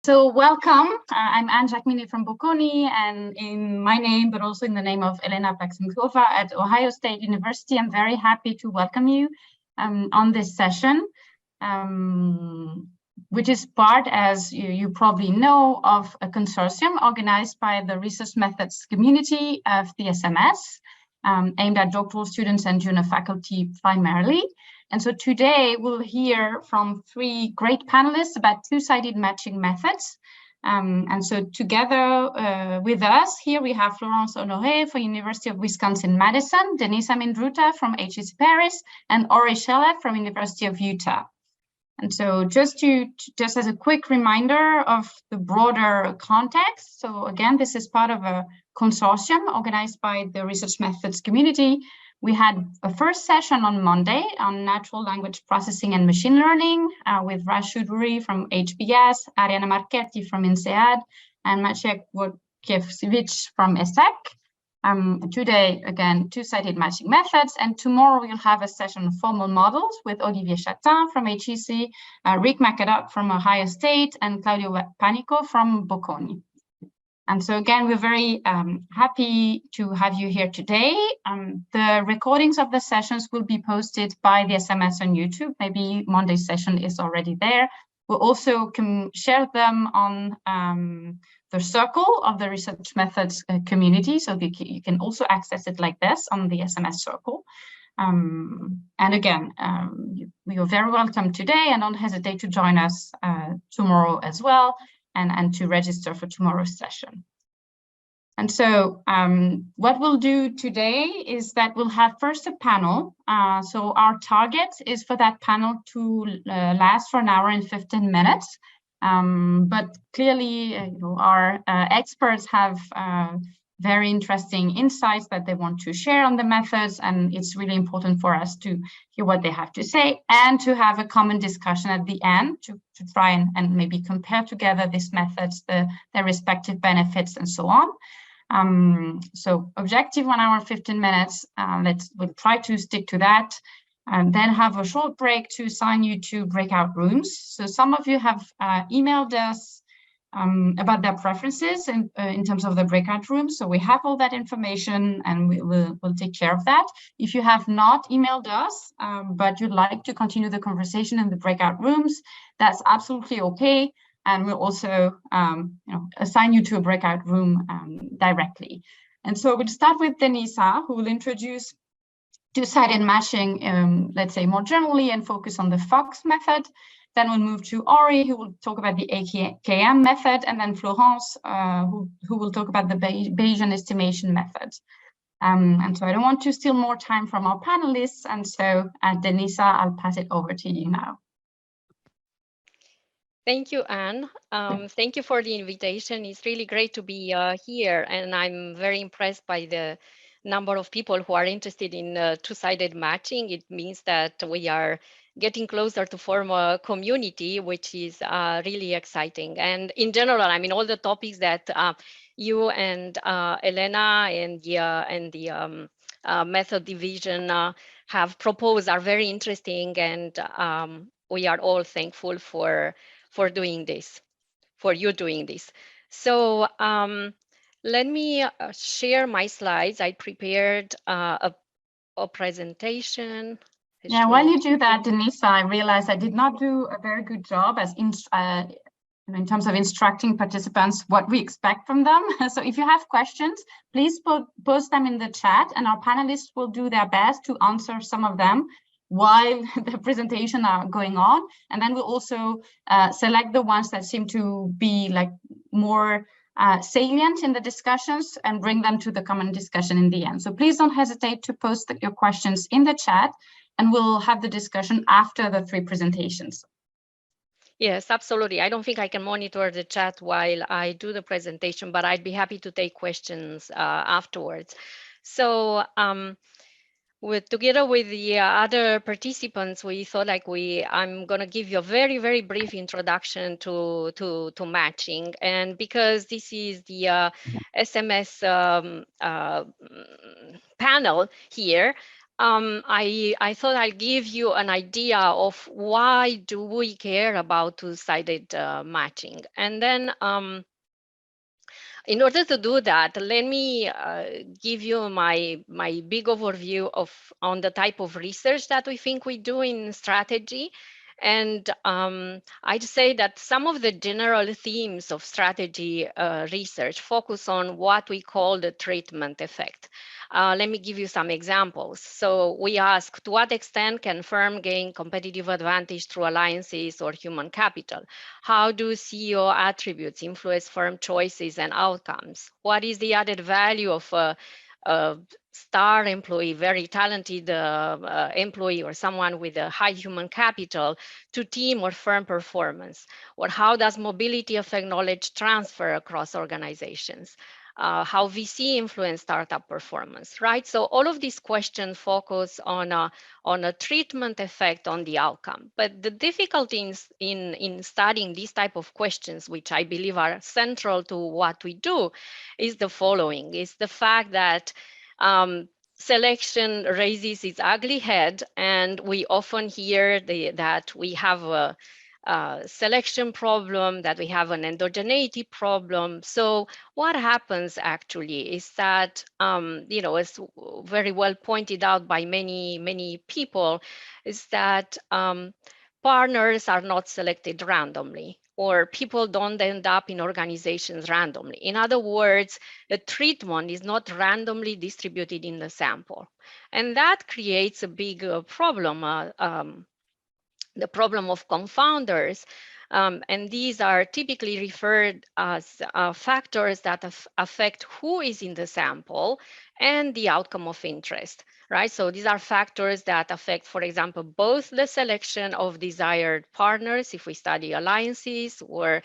So welcome, I'm Anne Jacquemini from Bocconi, and in my name, but also in the name of Elena Plaxinkova at Ohio State University, I'm very happy to welcome you on this session, which is part, as you probably know, of a consortium organized by the research methods community of the SMS, aimed at doctoral students and junior faculty primarily. And so today we'll hear from three great panelists about two-sided matching methods. And so together with us here we have Florence Honore from University of Wisconsin-Madison, Denisa Mindruta from HEC Paris, and Orie Shelef from University of Utah. And so just as a quick reminder of the broader context. So again, this is part of a consortium organized by the research methods community. We had a first session on Monday on natural language processing and machine learning with Raj Choudhury from HBS, Ariana Marchetti from INSEAD, and Maciej Wojciechowicz from HEC. Today, again, two-sided matching methods, and tomorrow we'll have a session of formal models with Olivier Chatin from HEC, Rick McAdoo from Ohio State, and Claudio Panico from Bocconi. And so again, we're very happy to have you here today. The recordings of the sessions will be posted by the SMS on YouTube. Maybe Monday's session is already there. We'll also can share them on the circle of the research methods community. So you can also access it like this on the SMS circle. And again, you are very welcome today, and don't hesitate to join us tomorrow as well. And to register for tomorrow's session. And so what we'll do today is that we'll have first a panel. So our target is for that panel to last for an hour and 15 minutes. But clearly, our experts have very interesting insights that they want to share on the methods, and it's really important for us to hear what they have to say and to have a common discussion at the end to try and maybe compare together these methods, their respective benefits and so on. So objective 1 hour, 15 minutes, we'll try to stick to that, and then have a short break to assign you to breakout rooms. So some of you have emailed us about their preferences in terms of the breakout rooms. So we have all that information, and we'll take care of that. If you have not emailed us, but you'd like to continue the conversation in the breakout rooms, that's absolutely okay. And we'll also assign you to a breakout room directly. And so we'll start with Denisa, who will introduce two-sided matching, let's say more generally, and focus on the Fox method. Then we'll move to Orie, who will talk about the AKM method, and then Florence, who will talk about the Bayesian estimation method. And so I don't want to steal more time from our panelists, and so Denisa, I'll pass it over to you now. Thank you, Anne. Thank you for the invitation. It's really great to be here, and I'm very impressed by the number of people who are interested in two-sided matching. It means that we are getting closer to form a community, which is really exciting. And in general, I mean, all the topics that you and Elena and the method division have proposed are very interesting, and we are all thankful for doing this, for you doing this. So let me share my slides. I prepared a presentation. Yeah, while you do that, Denisa, I realized I did not do a very good job as in terms of instructing participants what we expect from them. So if you have questions, please post them in the chat, and our panelists will do their best to answer some of them while the presentation are going on. And then we'll also select the ones that seem to be like more salient in the discussions and bring them to the common discussion in the end. So please don't hesitate to post your questions in the chat, and we'll have the discussion after the three presentations. Yes, absolutely. I don't think I can monitor the chat while I do the presentation, but I'd be happy to take questions afterwards. So together with the other participants, we thought I'm going to give you a very, very brief introduction to matching. And because this is the SMS panel here, I thought I'll give you an idea of why do we care about two-sided matching. And then in order to do that, let me give you my big overview on the type of research that we think we do in strategy. And I'd say that some of the general themes of strategy research focus on what we call the treatment effect. Let me give you some examples. So we ask, to what extent can firm gain competitive advantage through alliances or human capital? How do CEO attributes influence firm choices and outcomes? What is the added value of a star employee, very talented employee, or someone with a high human capital to team or firm performance? Or how does mobility affect knowledge transfer across organizations? How VC influence startup performance, right? So all of these questions focus on a treatment effect on the outcome. But the difficulty in studying these type of questions, which I believe are central to what we do, is the following, is the fact that selection raises its ugly head, and we often hear that we have a selection problem, that we have an endogeneity problem. So what happens actually is that, as very well pointed out by many people, is that partners are not selected randomly, or people don't end up in organizations randomly. In other words, the treatment is not randomly distributed in the sample. And that creates a big problem, the problem of confounders. And these are typically referred as factors that affect who is in the sample and the outcome of interest, right? So these are factors that affect, for example, both the selection of desired partners, if we study alliances, or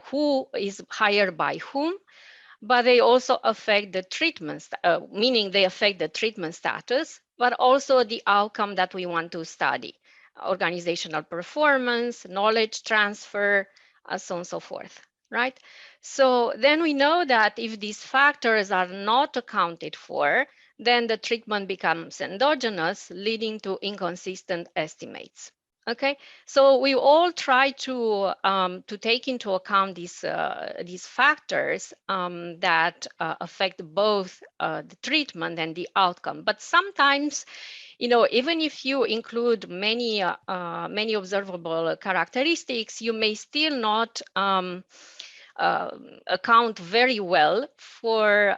who is hired by whom, but they also affect the treatment, meaning they affect the treatment status, but also the outcome that we want to study: organizational performance, knowledge transfer, so on and so forth, right? So then we know that if these factors are not accounted for, then the treatment becomes endogenous, leading to inconsistent estimates. Okay, so we all try to take into account these factors that affect both the treatment and the outcome. But sometimes, even if you include many observable characteristics, you may still not account very well for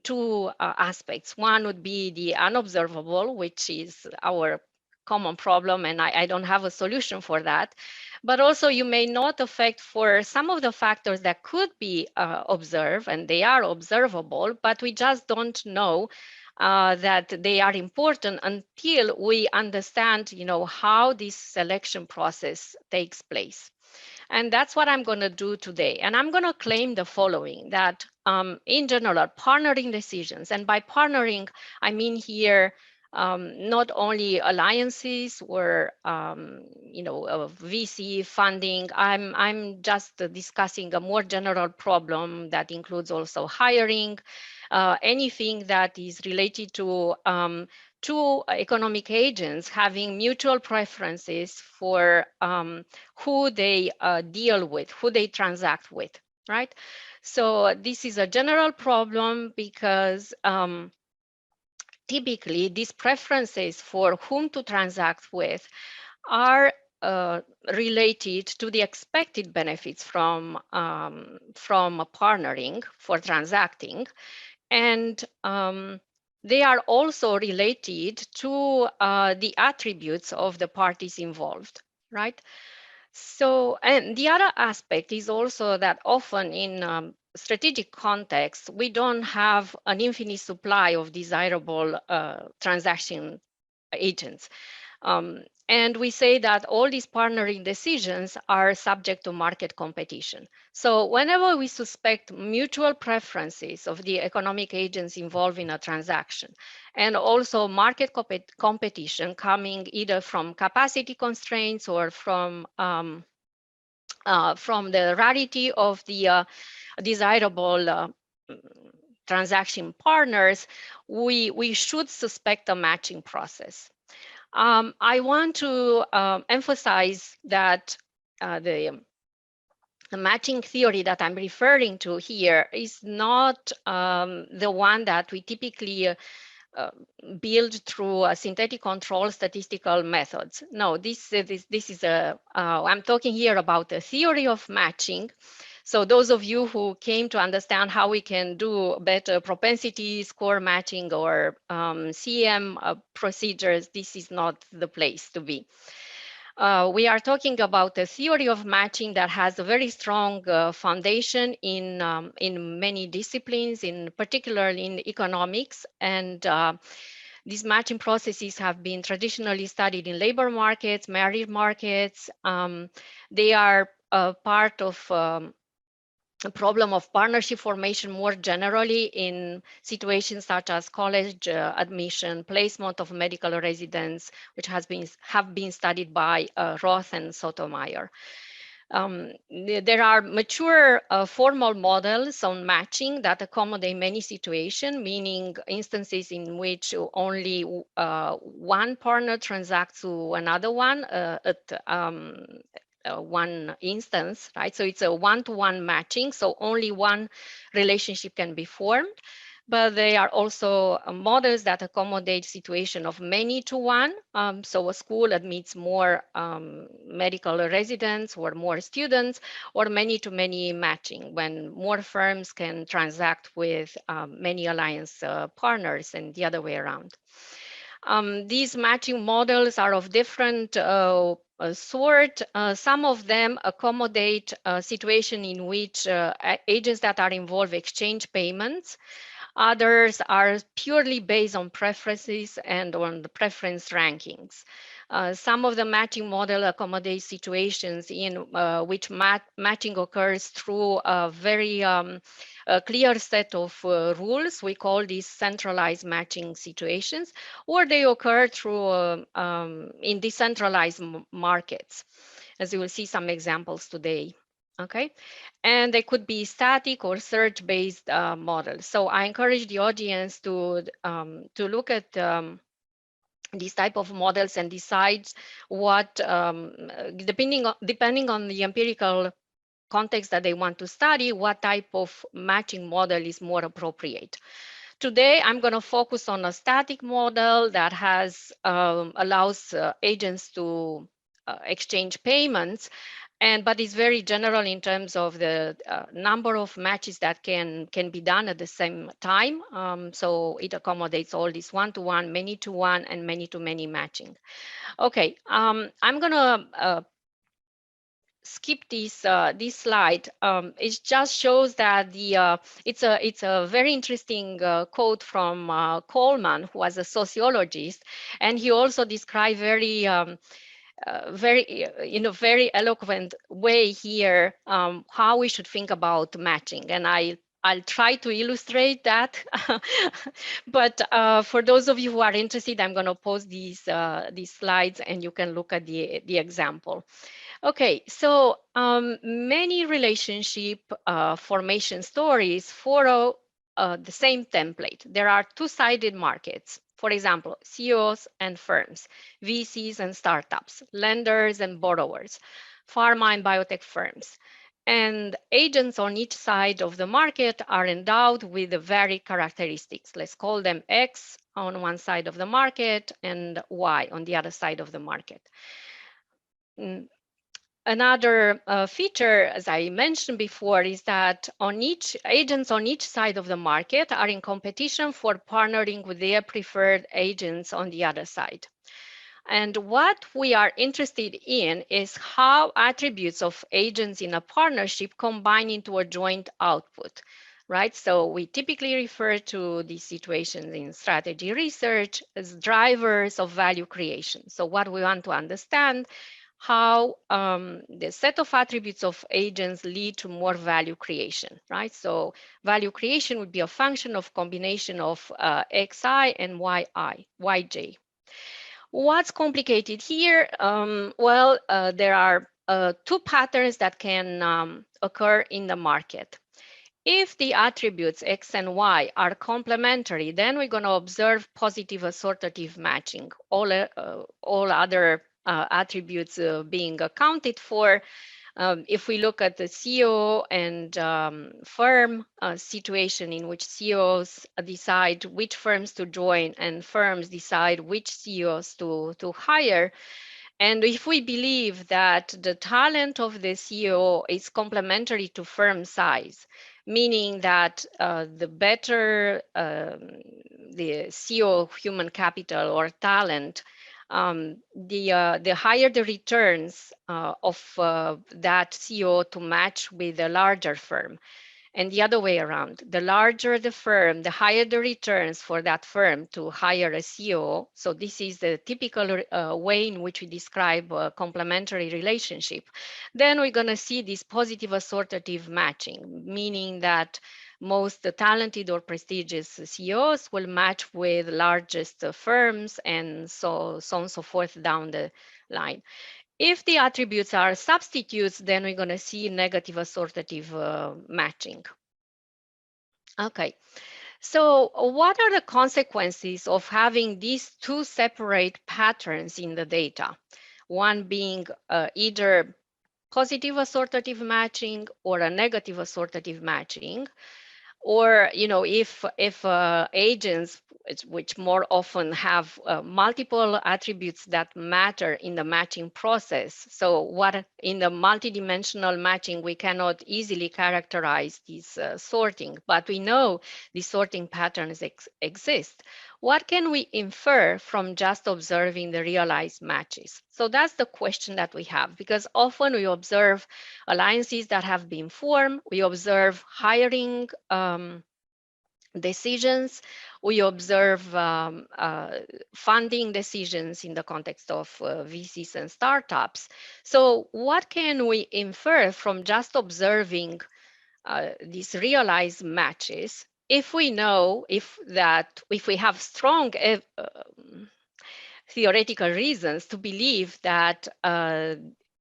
two aspects. One would be the unobservable, which is our common problem, and I don't have a solution for that. But also you may not affect for some of the factors that could be observed, and they are observable, but we just don't know that they are important until we understand, how this selection process takes place. And that's what I'm going to do today. And I'm going to claim the following, that in general, partnering decisions, and by partnering, I mean here not only alliances or VC funding. I'm just discussing a more general problem that includes also hiring, anything that is related to two economic agents having mutual preferences for who they deal with, who they transact with, right? So this is a general problem because typically these preferences for whom to transact with are related to the expected benefits from partnering for transacting, and they are also related to the attributes of the parties involved, right? So, and the other aspect is also that often in strategic context, we don't have an infinite supply of desirable transaction agents. And we say that all these partnering decisions are subject to market competition. So whenever we suspect mutual preferences of the economic agents involved in a transaction, and also market competition coming either from capacity constraints or from the rarity of the desirable transaction partners, we should suspect a matching process. I want to emphasize that the matching theory that I'm referring to here is not the one that we typically build through synthetic control statistical methods. No, this is I'm talking here about a theory of matching. So those of you who came to understand how we can do better propensity score matching or CM procedures, this is not the place to be. We are talking about a theory of matching that has a very strong foundation in many disciplines, in particularly in economics, and these matching processes have been traditionally studied in labor markets, merit markets. They are part of a problem of partnership formation more generally in situations such as college admission, placement of medical residents, which have been studied by Roth and Sotomayor. There are mature formal models on matching that accommodate many situations, meaning instances in which only one partner transacts to another one at one instance, right? So it's a one-to-one matching, so only one relationship can be formed. But they are also models that accommodate situation of many to one. So a school admits more medical residents or more students, or many to many matching, when more firms can transact with many alliance partners and the other way around. These matching models are of different sort. Some of them accommodate a situation in which agents that are involved exchange payments. Others are purely based on preferences and on the preference rankings. Some of the matching model accommodate situations in which matching occurs through a very clear set of rules. We call these centralized matching situations, or they occur through in decentralized markets, as you will see some examples today. Okay, and they could be static or search-based models. So I encourage the audience to look at these type of models and decide what, depending on the empirical context that they want to study, what type of matching model is more appropriate. Today, I'm going to focus on a static model that has allows agents to exchange payments, but it's very general in terms of the number of matches that can be done at the same time. So it accommodates all this one-to-one, many-to-one, and many-to-many matching. Okay, I'm going to skip this slide. It just shows that it's a very interesting quote from Coleman, who was a sociologist, and he also described very in a very eloquent way here how we should think about matching, and I'll try to illustrate that. But for those of you who are interested, I'm going to post these slides, and you can look at the example. Okay, so many relationship formation stories follow the same template. There are two-sided markets. For example, CEOs and firms, VCs and startups, lenders and borrowers, pharma and biotech firms. And agents on each side of the market are endowed with the varied characteristics. Let's call them X on one side of the market and Y on the other side of the market. Another feature, as I mentioned before, is that agents on each side of the market are in competition for partnering with their preferred agents on the other side. And what we are interested in is how attributes of agents in a partnership combine into a joint output, right? So we typically refer to these situations in strategy research as drivers of value creation. So what we want to understand, how the set of attributes of agents lead to more value creation, right? So value creation would be a function of combination of xi and yj. What's complicated here? Well, there are two patterns that can occur in the market. If the attributes X and Y are complementary, then we're going to observe positive assortative matching. All other attributes being accounted for. If we look at the CEO and firm situation, in which CEOs decide which firms to join and firms decide which CEOs to hire, and if we believe that the talent of the CEO is complementary to firm size, meaning that the better the CEO human capital or talent, the higher the returns of that CEO to match with a larger firm. And the other way around, the larger the firm, the higher the returns for that firm to hire a CEO. So this is the typical way in which we describe a complementary relationship. Then we're going to see this positive assortative matching, meaning that most talented or prestigious CEOs will match with largest firms, and so on and so forth down the line. If the attributes are substitutes, then we're going to see negative assortative matching. Okay, so what are the consequences of having these two separate patterns in the data? One being either positive assortative matching or a negative assortative matching. Or, if agents, which more often have multiple attributes that matter in the matching process. So what in the multidimensional matching, we cannot easily characterize this sorting, but we know the sorting patterns exist. What can we infer from just observing the realized matches? So that's the question that we have, because often we observe alliances that have been formed, we observe hiring decisions, we observe funding decisions in the context of VCs and startups. So what can we infer from just observing these realized matches if we know if we have strong theoretical reasons to believe that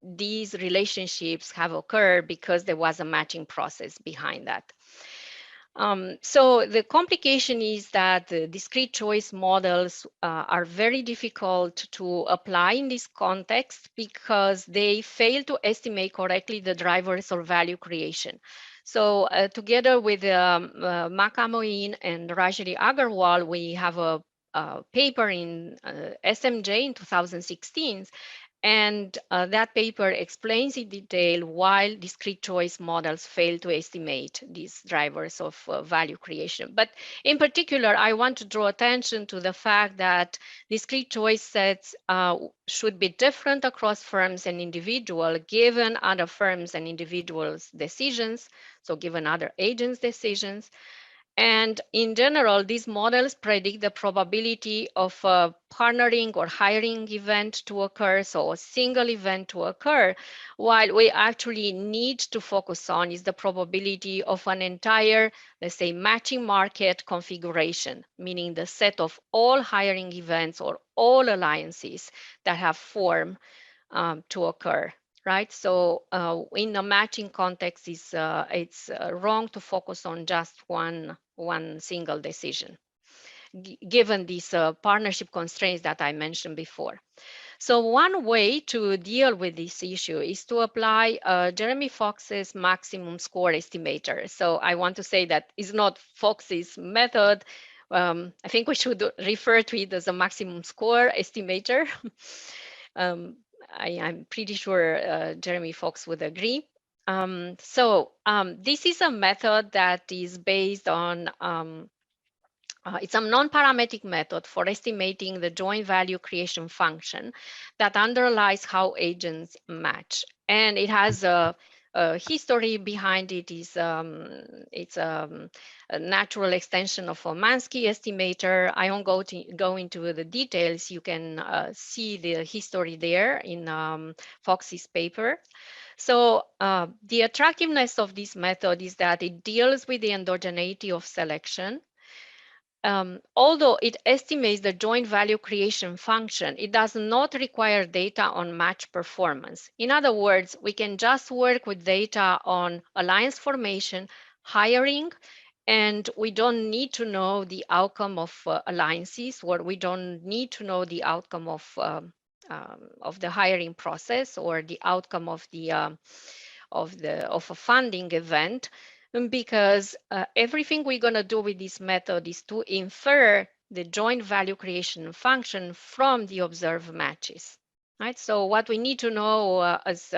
these relationships have occurred because there was a matching process behind that? So the complication is that the discrete choice models are very difficult to apply in this context because they fail to estimate correctly the drivers of value creation. So together with Maka Moin and Rajali Agarwal, we have a paper in SMJ in 2016. And that paper explains in detail why discrete choice models fail to estimate these drivers of value creation. But in particular, I want to draw attention to the fact that discrete choice sets should be different across firms and individuals, given other firms and individuals' decisions, so given other agents' decisions. And in general, these models predict the probability of a partnering or hiring event to occur, so a single event to occur, while we actually need to focus on is the probability of an entire, let's say, matching market configuration, meaning the set of all hiring events or all alliances that have formed to occur. Right, so in the matching context, it's wrong to focus on just one single decision, given these partnership constraints that I mentioned before. So one way to deal with this issue is to apply Jeremy Fox's maximum score estimator. So I want to say that it's not Fox's method. I think we should refer to it as a maximum score estimator. I'm pretty sure Jeremy Fox would agree. This is a method that is based on, it's a non-parametric method for estimating the joint value creation function that underlies how agents match. And it has a history behind it. It's a natural extension of a Mansky estimator. I won't go into the details. You can see the history there in Fox's paper. So the attractiveness of this method is that it deals with the endogeneity of selection. Although it estimates the joint value creation function, it does not require data on match performance. In other words, we can just work with data on alliance formation, hiring, and we don't need to know the outcome of alliances, or we don't need to know the outcome of the hiring process or the outcome of a funding event, because everything we're going to do with this method is to infer the joint value creation function from the observed matches. Right. So what we need to know as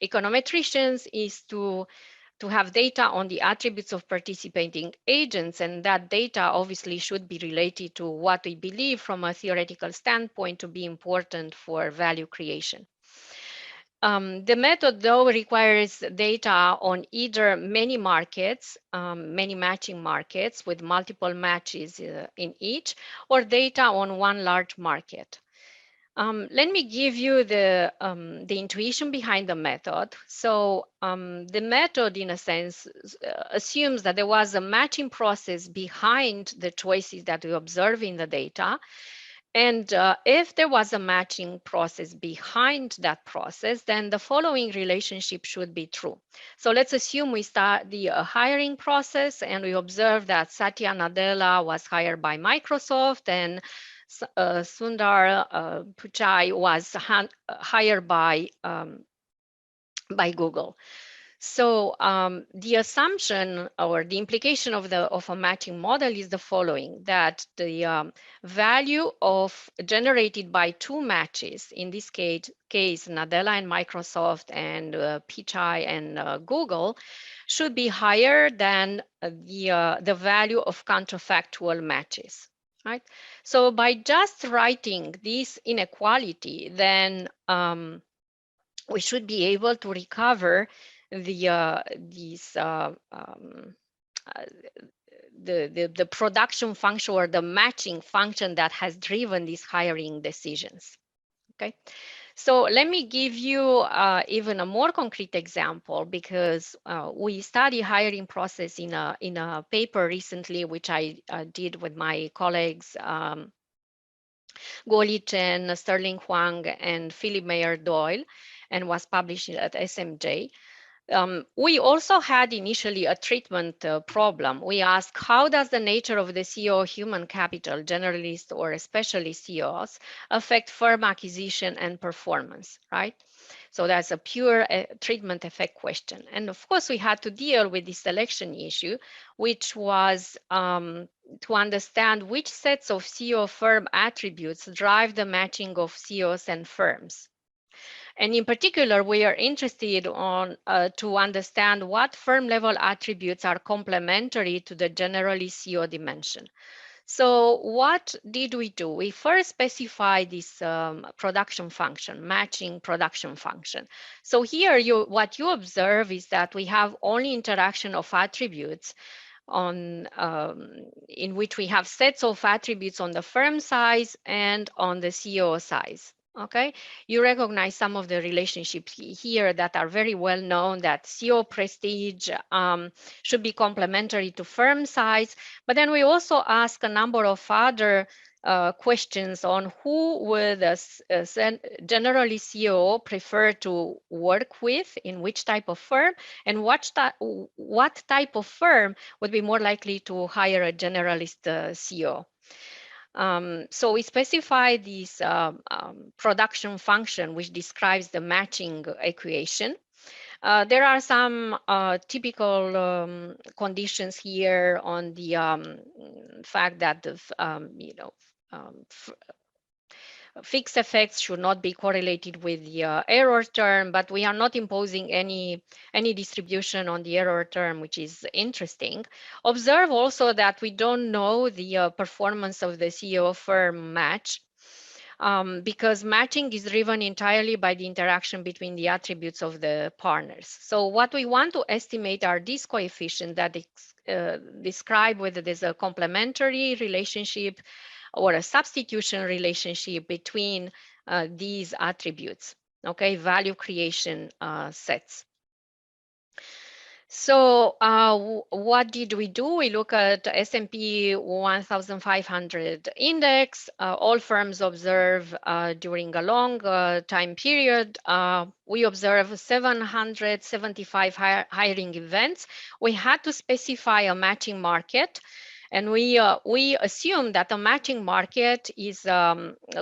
econometricians is to have data on the attributes of participating agents, and that data obviously should be related to what we believe from a theoretical standpoint to be important for value creation. The method, though, requires data on either many markets, many matching markets with multiple matches in each, or data on one large market. Let me give you the intuition behind the method. So the method, in a sense, assumes that there was a matching process behind the choices that we observe in the data. And if there was a matching process behind that process, then the following relationship should be true. So let's assume we start the hiring process, and we observe that Satya Nadella was hired by Microsoft, and Sundar Pichai was hired by Google. So the assumption or the implication of a matching model is the following: that the value of generated by two matches, in this case Nadella and Microsoft and Pichai and Google, should be higher than the value of counterfactual matches. Right. So by just writing this inequality, then we should be able to recover the production function or the matching function that has driven these hiring decisions. Okay, so let me give you even a more concrete example, because we study hiring process in a paper recently, which I did with my colleagues Guoli Chen, Sterling Huang, and Philip Mayer Doyle, and was published at SMJ. We also had initially a treatment problem. We asked, how does the nature of the CEO human capital, generalist or specialist CEOs, affect firm acquisition and performance, right? So that's a pure treatment effect question. And of course, we had to deal with the selection issue, which was to understand which sets of CEO firm attributes drive the matching of CEOs and firms. And in particular, we are interested on to understand what firm level attributes are complementary to the generalist CEO dimension. So what did we do? We first specified this production function, matching production function. So here, what you observe is that we have only interaction of attributes on in which we have sets of attributes on the firm size and on the CEO size. Okay, you recognize some of the relationships here that are very well known, that CEO prestige should be complementary to firm size. But then we also ask a number of other questions on who would generally CEO prefer to work with, in which type of firm, and what type of firm would be more likely to hire a generalist CEO. So we specify this production function, which describes the matching equation. There are some typical conditions here on the fact that the fixed effects should not be correlated with the error term, but we are not imposing any distribution on the error term, which is interesting. Observe also that we don't know the performance of the CEO firm match, because matching is driven entirely by the interaction between the attributes of the partners. So what we want to estimate are these coefficients that describe whether there's a complementary relationship or a substitution relationship between these attributes, okay, value creation sets. So what did we do? We look at S&P 1500 index. All firms observe during a long time period. We observe 775 hiring events. We had to specify a matching market. And we assume that a matching market is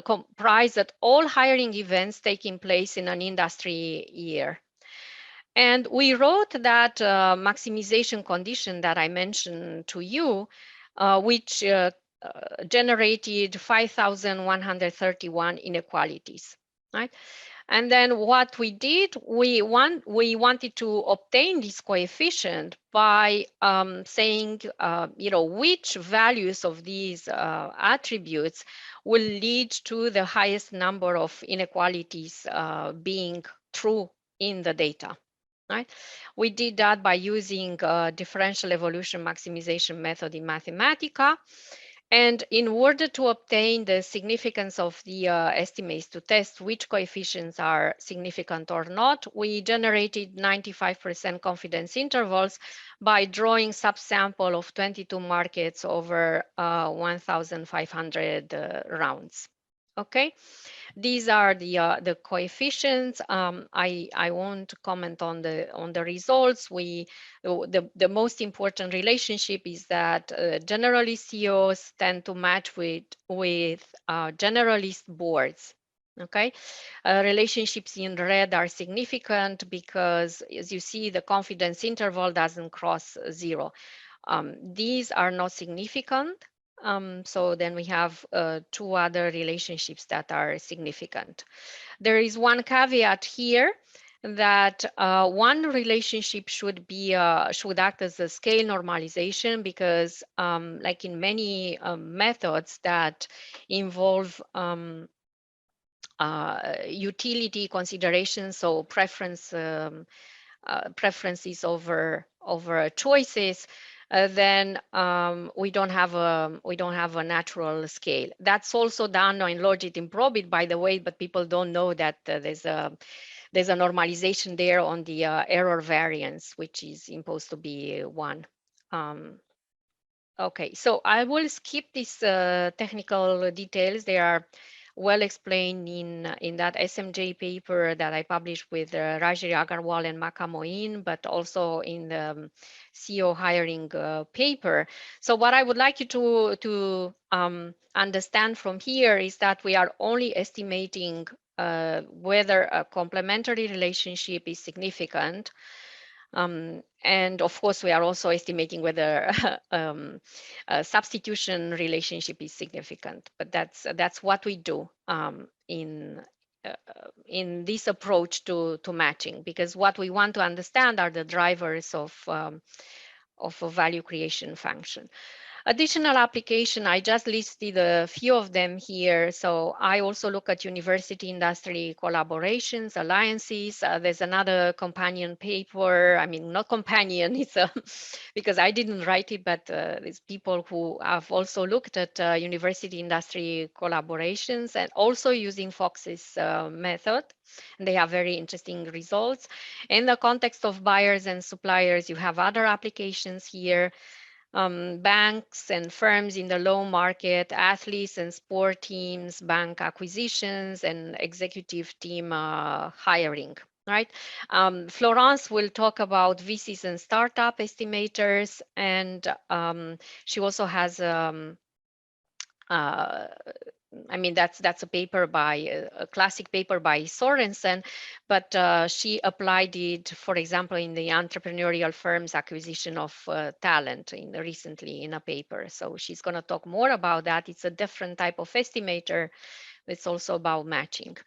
comprised of all hiring events taking place in an industry year. And we wrote that maximization condition that I mentioned to you, which generated 5,131 inequalities, right? And then what we did, we wanted to obtain this coefficient by saying, which values of these attributes will lead to the highest number of inequalities being true in the data. Right? We did that by using differential evolution maximization method in Mathematica. And in order to obtain the significance of the estimates to test which coefficients are significant or not, we generated 95% confidence intervals by drawing subsample of 22 markets over 1,500 rounds. Okay. These are the coefficients. I won't comment on the results. The most important relationship is that generalist CEOs tend to match with generalist boards. Okay, relationships in red are significant because, as you see, the confidence interval doesn't cross 0. These are not significant. So then we have 2 other relationships that are significant. There is one caveat here that one relationship should act as a scale normalization because, like in many methods that involve utility considerations, so preferences over choices, then we don't have a natural scale. That's also done in logit and probit, by the way, but people don't know that there's a normalization there on the error variance, which is supposed to be 1. Okay, so I will skip these technical details. They are well explained in that SMJ paper that I published with Rajri Agarwal and Maka Moin, but also in the CEO hiring paper. So what I would like you to understand from here is that we are only estimating whether a complementary relationship is significant. And of course, we are also estimating whether a substitution relationship is significant. But that's what we do in this approach to matching, because what we want to understand are the drivers of a value creation function. Additional application, I just listed a few of them here. So I also look at university industry collaborations, alliances. There's another companion paper. I mean, not companion, it's because I didn't write it, but there's people who have also looked at university industry collaborations and also using Fox's method. And they have very interesting results. In the context of buyers and suppliers, you have other applications here. Banks and firms in the loan market, athletes and sport teams, bank acquisitions, and executive team hiring, right? Florence will talk about VCs and startup estimators, and she also has I mean, that's a paper by a classic paper by Sorensen, but she applied it, for example, in the entrepreneurial firms acquisition of talent recently in a paper. So she's going to talk more about that. It's a different type of estimator. It's also about matching.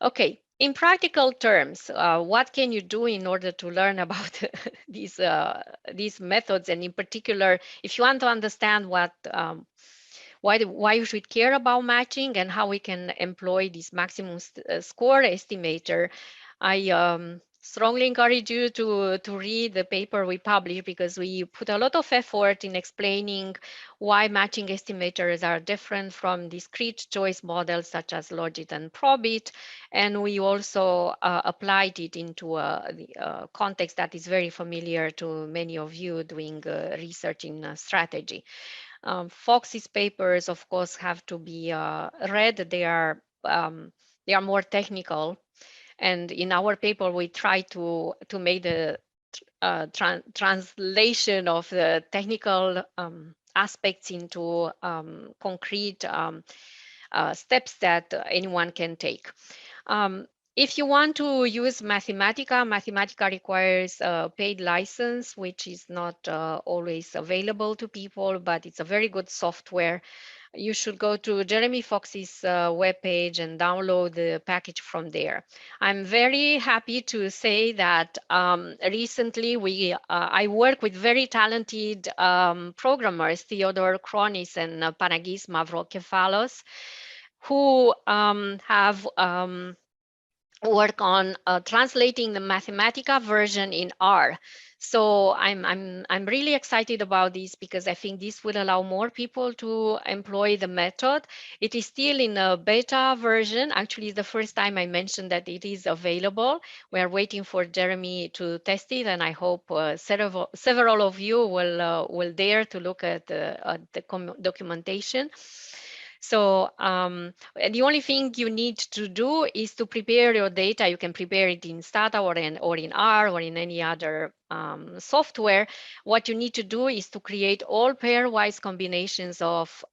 Okay, in practical terms, what can you do in order to learn about these methods? And in particular, if you want to understand what why you should care about matching and how we can employ this maximum score estimator, I strongly encourage you to read the paper we published, because we put a lot of effort in explaining why matching estimators are different from discrete choice models such as Logit and Probit. And we also applied it into a context that is very familiar to many of you doing research in strategy. Fox's papers, of course, have to be read. They are more technical, and in our paper we try to make the translation of the technical aspects into concrete steps that anyone can take. If you want to use Mathematica requires a paid license, which is not always available to people, but it's a very good software. You should go to Jeremy Fox's webpage and download the package from there. I'm very happy to say that recently I work with very talented programmers, Theodore Kronis and Panagis Mavrokefalos, who have work on translating the Mathematica version in R. So I'm really excited about this, because I think this will allow more people to employ the method. It is still in a beta version. Actually, the first time I mentioned that it is available. We are waiting for Jeremy to test it, and I hope several of you will dare to look at the documentation. So the only thing you need to do is to prepare your data. You can prepare it in Stata or in R or in any other software. What you need to do is to create all pairwise combinations of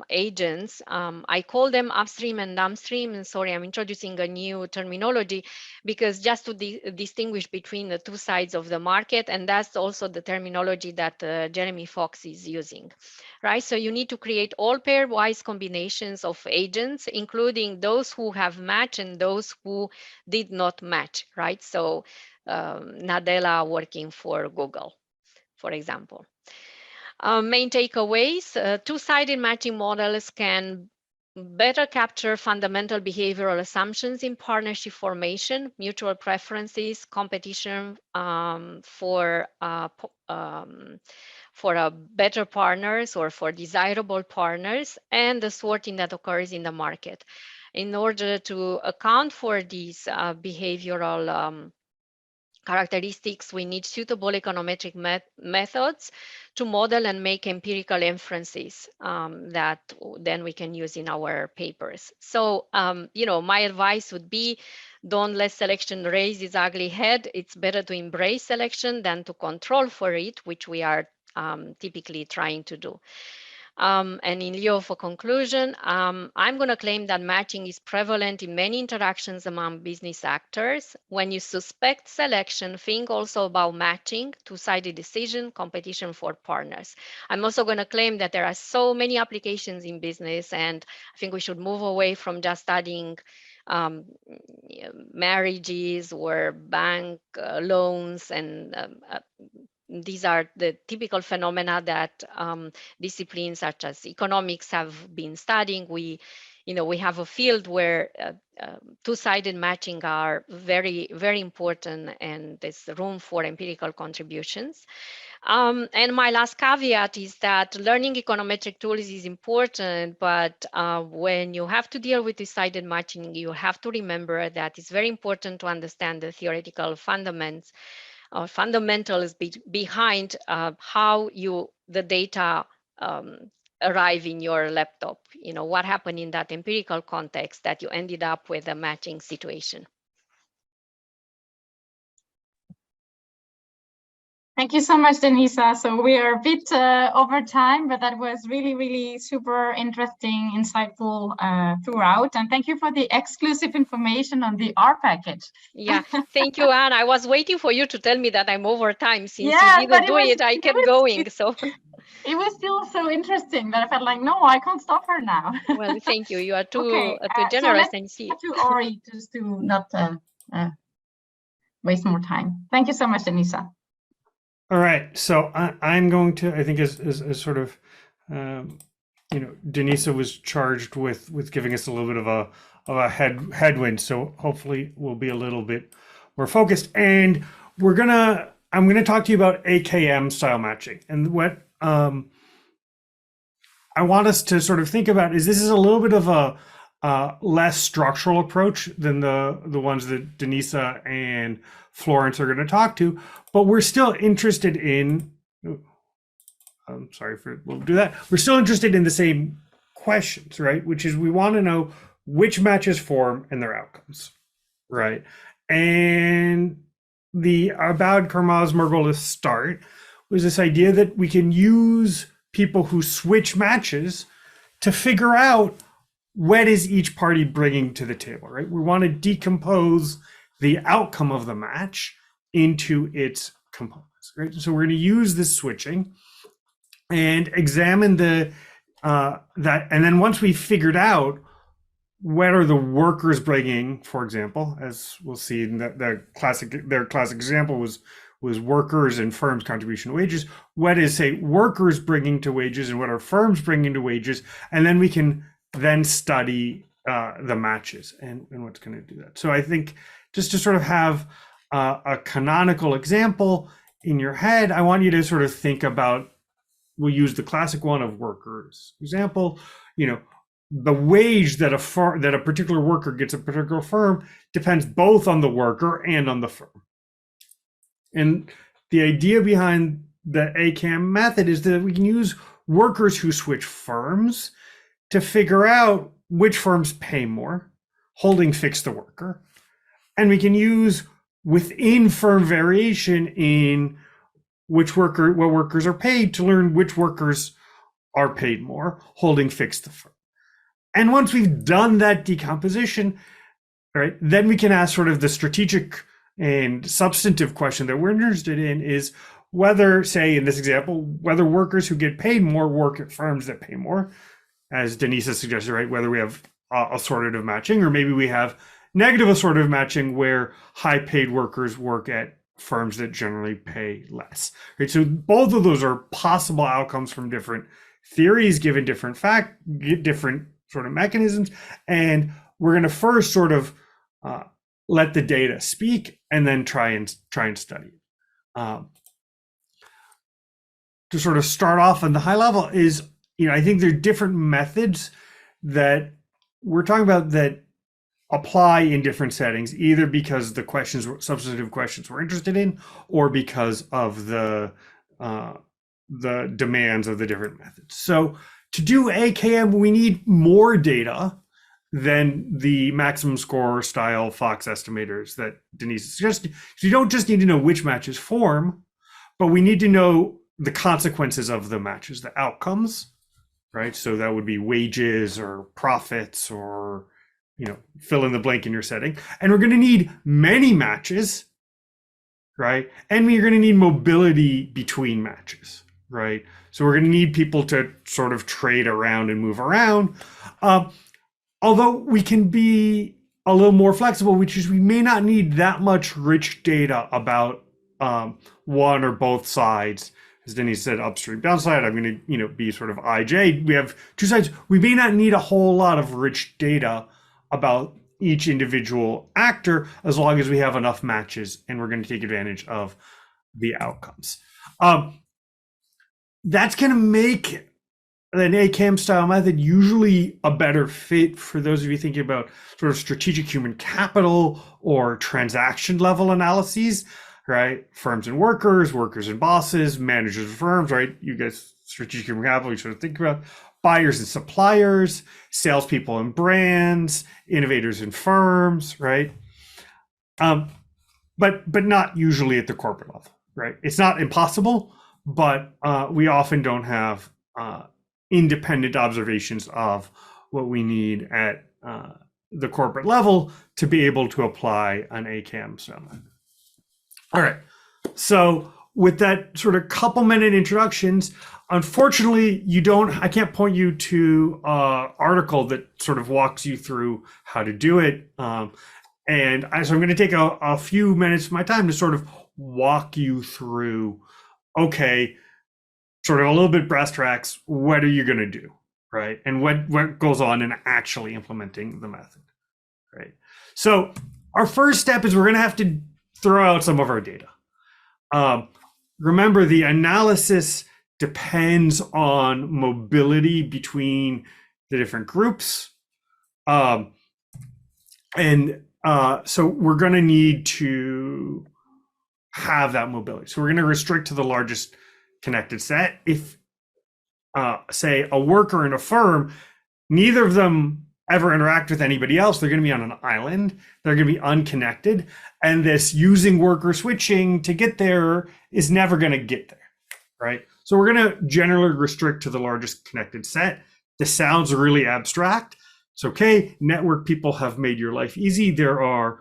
agents. I call them upstream and downstream. And sorry, I'm introducing a new terminology, because just to distinguish between the two sides of the market, and that's also the terminology that Jeremy Fox is using. Right, so you need to create all pairwise combinations of agents, including those who have matched and those who did not match, right? So Nadella working for Google, for example. Main takeaways, two-sided matching models can better capture fundamental behavioral assumptions in partnership formation, mutual preferences, competition for better partners or for desirable partners, and the sorting that occurs in the market. In order to account for these behavioral characteristics, we need suitable econometric methods to model and make empirical inferences that then we can use in our papers. So, my advice would be, don't let selection raise its ugly head. It's better to embrace selection than to control for it, which we are typically trying to do. And in lieu of a conclusion, I'm going to claim that matching is prevalent in many interactions among business actors. When you suspect selection, think also about matching, two-sided decision, competition for partners. I'm also going to claim that there are so many applications in business, and I think we should move away from just studying marriages or bank loans, and these are the typical phenomena that disciplines such as economics have been studying. We have a field where two-sided matching are very, very important, and there's room for empirical contributions. And my last caveat is that learning econometric tools is important, but when you have to deal with two-sided matching, you have to remember that it's very important to understand the theoretical fundamentals behind how the data arrive in your laptop. What happened in that empirical context that you ended up with a matching situation. Thank you so much, Denisa. So we are a bit over time, but that was really, really super interesting, insightful throughout. And thank you for the exclusive information on the R package. Yeah, thank you, Anne. I was waiting for you to tell me that I'm over time. Since you didn't do it, I kept going. So it was still so interesting that I felt like, no, I can't stop her now. Well, thank you. You are too generous. And see to Orie, just to not waste more time. Thank you so much, Denisa. All right, so I'm going to, I think, as sort of, Denisa was charged with giving us a little bit of a headwind, so hopefully we'll be a little bit more focused. And I'm gonna talk to you about AKM style matching. And what I want us to sort of think about is this is a little bit of a less structural approach than the ones that Denisa and Florence are going to talk to, but we're still interested in. We'll do that. We're still interested in the same questions, right? Which is we want to know which matches form and their outcomes, right? And the Abad Karmaz Margolis start was this idea that we can use people who switch matches to figure out what is each party bringing to the table, right? We want to decompose the outcome of the match into its components, right? So we're going to use this switching and examine that, and then once we've figured out what are the workers bringing, for example, as we'll see in their classic example was workers and firms' contribution to wages. What is, say, workers bringing to wages and what are firms bringing to wages, and then we can then study the matches and what's going to do that. So I think just to sort of have a canonical example in your head, I want you to sort of think about, we'll use the classic one of workers example, the wage that a particular worker gets a particular firm depends both on the worker and on the firm. And the idea behind the ACAM method is that we can use workers who switch firms to figure out which firms pay more, holding fixed the worker. And we can use within firm variation in what workers are paid to learn which workers are paid more, holding fixed the firm. And once we've done that decomposition, right, then we can ask sort of the strategic and substantive question that we're interested in is whether, say in this example, whether workers who get paid more work at firms that pay more, as Denisa suggested, right? Whether we have assortative matching, or maybe we have negative assortative matching where high paid workers work at firms that generally pay less, right? So both of those are possible outcomes from different theories, given different different sort of mechanisms. And we're going to first sort of let the data speak and then try and study it. To sort of start off on the high level is, I think there are different methods that we're talking about that apply in different settings, either because the substantive questions we're interested in, or because of the demands of the different methods. So to do AKM, we need more data than the maximum score style Fox estimators that Denise suggested. So you don't just need to know which matches form, but we need to know the consequences of the matches, the outcomes, right? So that would be wages or profits or, fill in the blank in your setting. And we're going to need many matches, right? And we're going to need mobility between matches, right? So we're going to need people to sort of trade around and move around. Although we can be a little more flexible, which is we may not need that much rich data about one or both sides. As Denise said, upstream, downside, I'm going to, be sort of IJ. We have two sides. We may not need a whole lot of rich data about each individual actor as long as we have enough matches and we're going to take advantage of the outcomes. That's going to make an ACAM style method usually a better fit for those of you thinking about sort of strategic human capital or transaction level analyses, right? Firms and workers and bosses, managers of firms, right? You guys, strategic human capital, you sort of think about buyers and suppliers, salespeople and brands, innovators and firms, right? But not usually at the corporate level, right? It's not impossible, but we often don't have independent observations of what we need at the corporate level to be able to apply an ACAM style method. All right, so with that sort of couple minute introductions, unfortunately, I can't point you to an article that sort of walks you through how to do it. So I'm going to take a few minutes of my time to sort of walk you through, okay, sort of a little bit brass tracks, what are you going to do, right? And what goes on in actually implementing the method, right? So our first step is we're going to have to throw out some of our data. Remember, the analysis depends on mobility between the different groups. So we're going to need to have that mobility. So we're going to restrict to the largest connected set. If, say, a worker in a firm, neither of them ever interact with anybody else, they're going to be on an island, they're going to be unconnected, and this using worker switching to get there is never going to get there, right? So we're going to generally restrict to the largest connected set. This sounds really abstract. It's okay. Network people have made your life easy. There are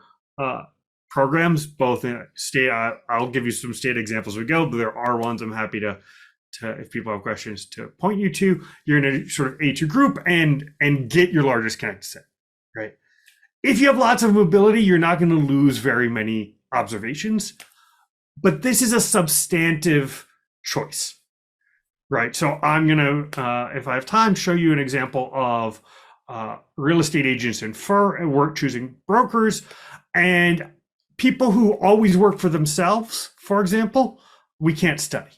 programs both in state. I'll give you some state examples as we go, but there are ones I'm happy to if people have questions, to point you to. You're in a sort of A2 group and get your largest connected set, right? If you have lots of mobility, you're not going to lose very many observations, but this is a substantive choice, right? So I'm going to, if I have time, show you an example of real estate agents and work choosing brokers, and people who always work for themselves, for example, we can't study.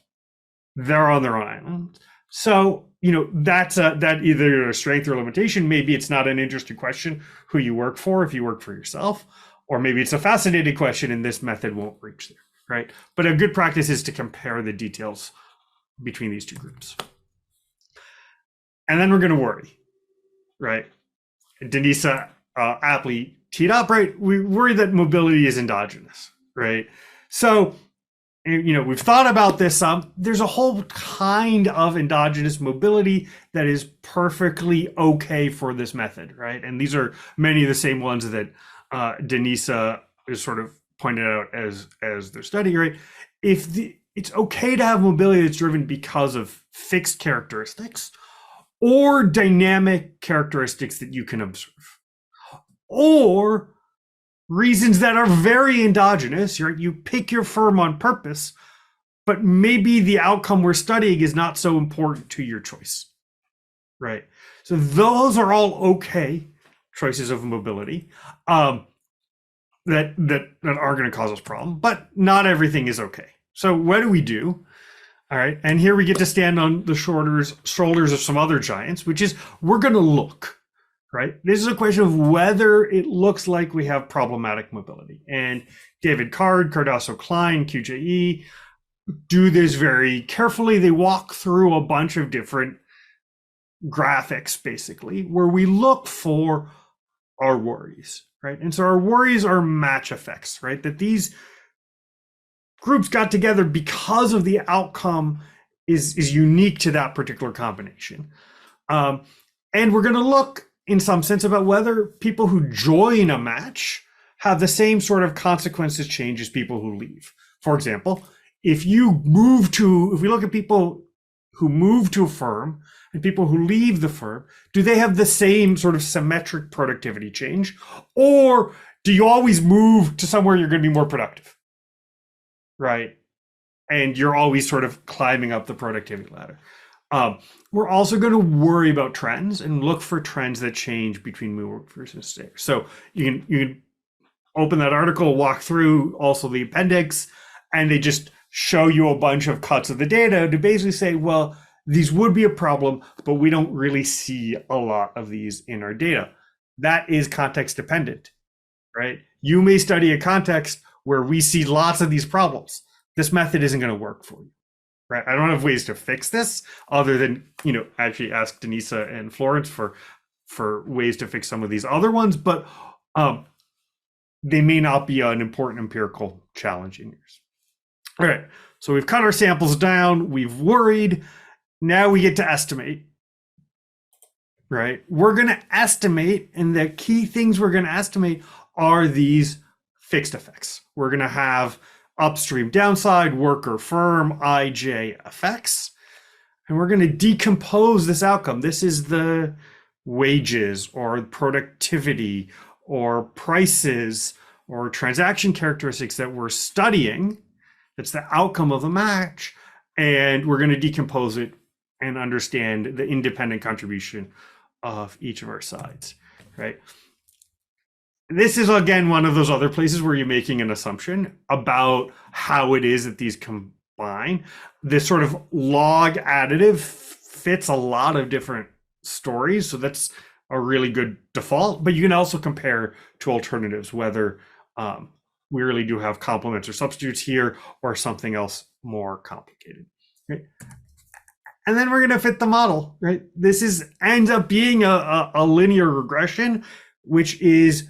They're on their own island. So, that's that either a strength or limitation. Maybe it's not an interesting question who you work for if you work for yourself, or maybe it's a fascinating question and this method won't reach there, right? But a good practice is to compare the details between these two groups. And then we're going to worry, right? Denisa aptly teed up, right? We worry that mobility is endogenous, right? So, we've thought about this some. There's a whole kind of endogenous mobility that is perfectly okay for this method, right? And these are many of the same ones that Denisa is sort of pointed out as their study, right? It's okay to have mobility that's driven because of fixed characteristics or dynamic characteristics that you can observe, or reasons that are very endogenous, right? You pick your firm on purpose, but maybe the outcome we're studying is not so important to your choice, right? So those are all okay choices of mobility that aren't going to cause us problem, but not everything is okay. So what do we do? All right, and here we get to stand on the shoulders of some other giants, which is we're going to look. Right? This is a question of whether it looks like we have problematic mobility. And David Card, Cardoso Klein, QJE do this very carefully. They walk through a bunch of different graphics, basically, where we look for our worries, right? And so our worries are match effects, right? That these groups got together because of the outcome is unique to that particular combination. And we're going to look in some sense about whether people who join a match have the same sort of consequences change as people who leave. For example, if we look at people who move to a firm and people who leave the firm, do they have the same sort of symmetric productivity change? Or do you always move to somewhere you're going to be more productive, right? And you're always sort of climbing up the productivity ladder. We're also going to worry about trends and look for trends that change between move versus stay. So you can open that article, walk through also the appendix, and they just show you a bunch of cuts of the data to basically say, well, these would be a problem, but we don't really see a lot of these in our data. That is context dependent, right? You may study a context where we see lots of these problems. This method isn't going to work for you. Right. I don't have ways to fix this other than, actually ask Denisa and Florence for ways to fix some of these other ones, but they may not be an important empirical challenge in yours. All right. So we've cut our samples down. We've worried. Now we get to estimate. Right. We're going to estimate. And the key things we're going to estimate are these fixed effects. We're going to have upstream downside, worker firm, IJ effects. And we're going to decompose this outcome. This is the wages or productivity or prices or transaction characteristics that we're studying. That's the outcome of the match. And we're going to decompose it and understand the independent contribution of each of our sides, right? this is, again, one of those other places where you're making an assumption about how it is that these combine. This sort of log additive fits a lot of different stories, so that's a really good default. But you can also compare to alternatives, whether we really do have complements or substitutes here or something else more complicated. Right? And then we're going to fit the model, right? This ends up being a linear regression, which is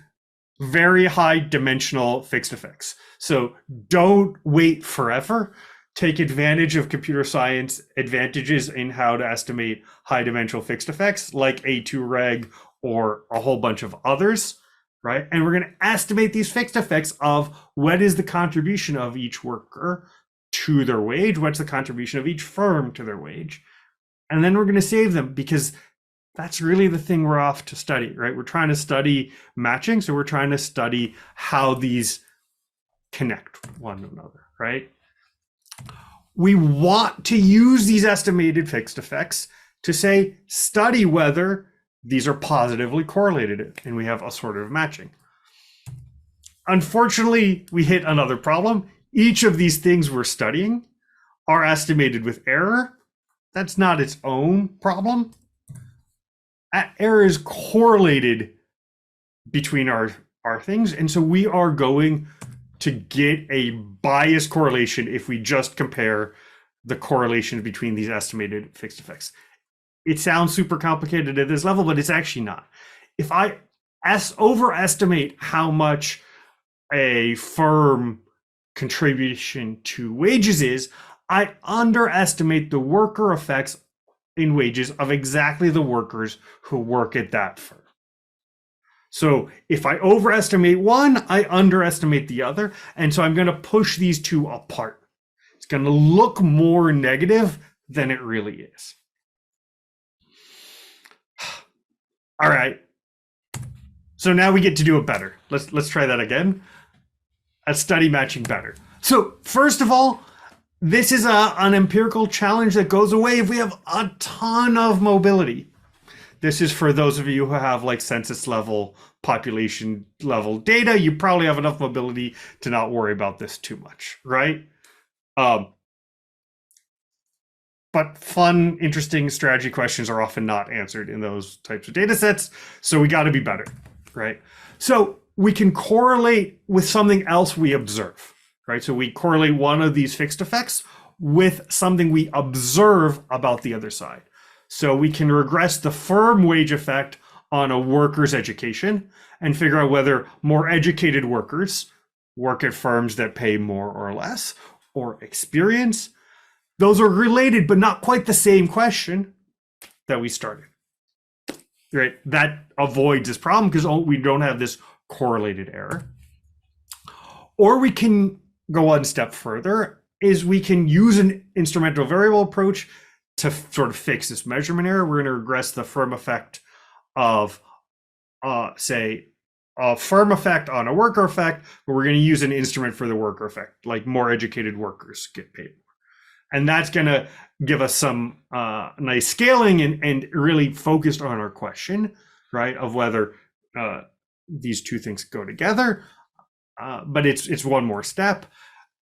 very high dimensional fixed effects. So don't wait forever. Take advantage of computer science advantages in how to estimate high dimensional fixed effects like A2reg or a whole bunch of others, right? And we're going to estimate these fixed effects of what is the contribution of each worker to their wage, what's the contribution of each firm to their wage. And then we're going to save them, because that's really the thing we're off to study, right? We're trying to study matching, so we're trying to study how these connect one another, right? We want to use these estimated fixed effects to say, study whether these are positively correlated, and we have a sort of matching. Unfortunately, we hit another problem. Each of these things we're studying are estimated with error. That's not its own problem. Error is correlated between our things, and so we are going to get a biased correlation if we just compare the correlation between these estimated fixed effects. It sounds super complicated at this level, but it's actually not. If I overestimate how much a firm contribution to wages is, I underestimate the worker effects in wages of exactly the workers who work at that firm. So if I overestimate one, I underestimate the other. And so I'm going to push these two apart. It's going to look more negative than it really is. All right. So now we get to do it better. Let's try that again. Let's study matching better. So first of all, this is an empirical challenge that goes away if we have a ton of mobility. This is for those of you who have like census level, population level data. You probably have enough mobility to not worry about this too much, right? But fun, interesting strategy questions are often not answered in those types of data sets. So we got to be better, right? So we can correlate with something else we observe, right? So we correlate one of these fixed effects with something we observe about the other side. So we can regress the firm wage effect on a worker's education and figure out whether more educated workers work at firms that pay more or less, or experience. Those are related, but not quite the same question that we started, right? That avoids this problem because we don't have this correlated error. Or we can go one step further, is we can use an instrumental variable approach to sort of fix this measurement error. We're going to regress the firm effect of, say, a firm effect on a worker effect, but we're going to use an instrument for the worker effect, like more educated workers get paid more. And that's going to give us some nice scaling and really focused on our question, right, of whether these two things go together. But it's one more step.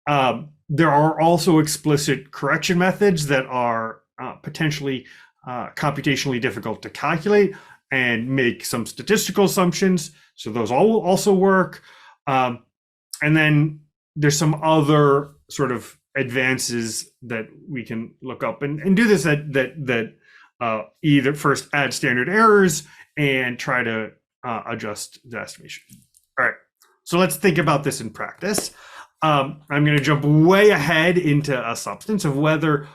There are also explicit correction methods that are potentially computationally difficult to calculate and make some statistical assumptions. So those all also work. And then there's some other sort of advances that we can look up and do this that either first add standard errors and try to adjust the estimation. All right, so let's think about this in practice. I'm going to jump way ahead into a substance of whether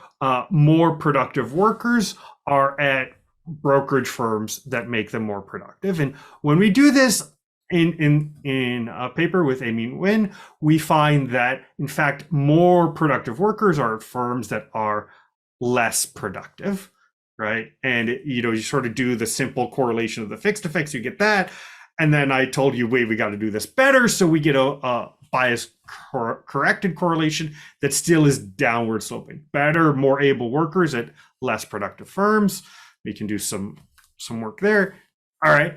more productive workers are at brokerage firms that make them more productive. And when we do this in a paper with Amy Nguyen, we find that, in fact, more productive workers are at firms that are less productive, right? And you sort of do the simple correlation of the fixed effects, you get that. And then I told you, wait, we got to do this better. So we get a bias corrected correlation that still is downward sloping. Better, more able workers at less productive firms. We can do some work there. All right.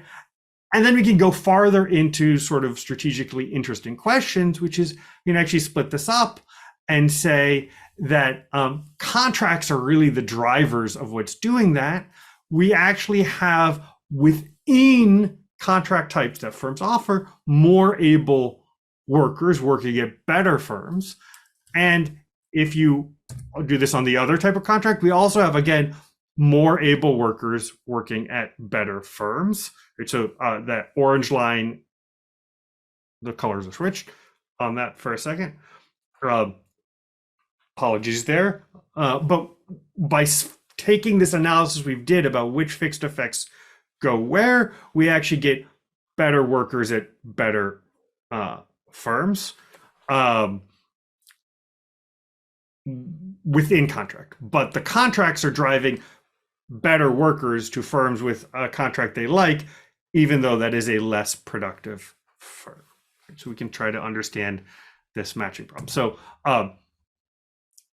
And then we can go farther into sort of strategically interesting questions, which is you can actually split this up and say that contracts are really the drivers of what's doing that. We actually have within contract types that firms offer more able workers working at better firms. And if you do this on the other type of contract, we also have, again, more able workers working at better firms. So that orange line, the colors are switched on that for a second. Apologies there. But by taking this analysis we did about which fixed effects go where, we actually get better workers at better firms within contract. But the contracts are driving better workers to firms with a contract they like, even though that is a less productive firm. So we can try to understand this matching problem. So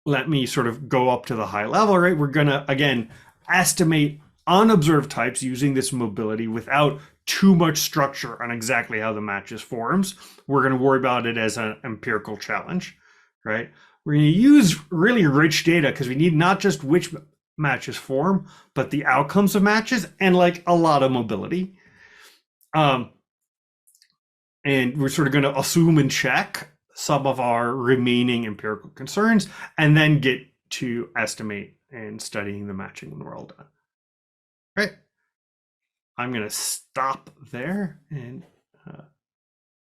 let me sort of go up to the high level, right? We're gonna, again, estimate unobserved types using this mobility without too much structure on exactly how the matches forms. We're gonna worry about it as an empirical challenge, right? We're gonna use really rich data because we need not just which matches form, but the outcomes of matches and like a lot of mobility. And we're sort of going to assume and check some of our remaining empirical concerns and then get to estimate and studying the matching when we're all done. All right. I'm going to stop there and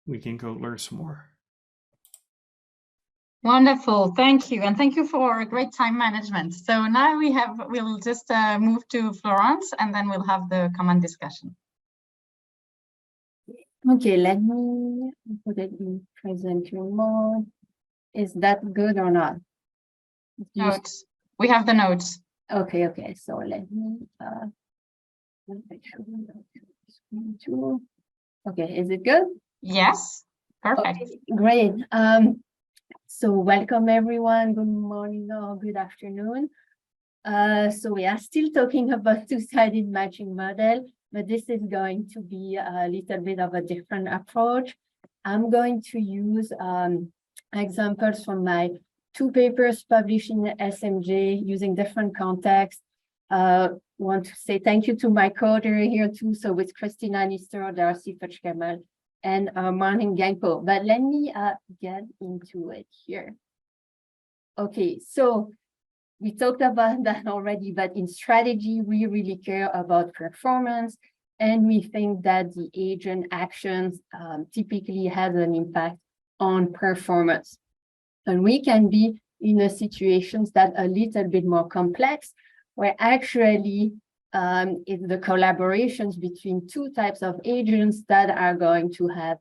we can go learn some more. Wonderful, thank you, and thank you for great time management. So now we'll just move to Florence, and then we'll have the common discussion. Okay, let me put it in presenter mode. Is that good or not? Notes. We have the notes. Okay. So let me okay, is it good? Yes, perfect. Okay, great. So welcome everyone. Good morning or good afternoon. So we are still talking about two-sided matching model, but this is going to be a little bit of a different approach. I'm going to use examples from my 2 papers published in the SMJ using different contexts. Want to say thank you to my co-author here too. So with Christina Nister, Darcy Fetch-Kamal, and Martin Gangpo. But let me get into it here. Okay, so we talked about that already, but in strategy, we really care about performance, and we think that the agent actions typically has an impact on performance. And we can be in a situations that are a little bit more complex, where actually it's the collaborations between 2 types of agents that are going to have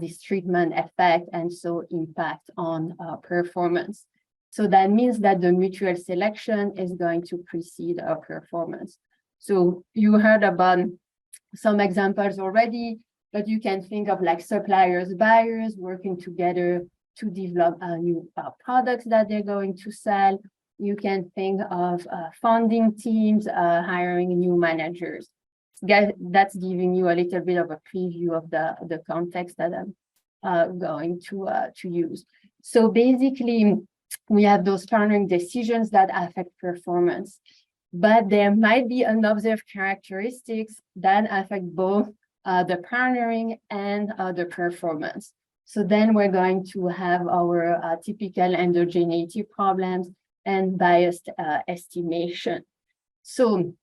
this treatment effect and so impact on performance. So that means that the mutual selection is going to precede our performance. So you heard about some examples already, but you can think of like suppliers, buyers working together to develop new products that they're going to sell. You can think of funding teams hiring new managers. That's giving you a little bit of a preview of the context that I'm going to use. So basically, we have those partnering decisions that affect performance, but there might be unobserved characteristics that affect both the partnering and the performance. So then we're going to have our typical endogeneity problems and biased estimation. So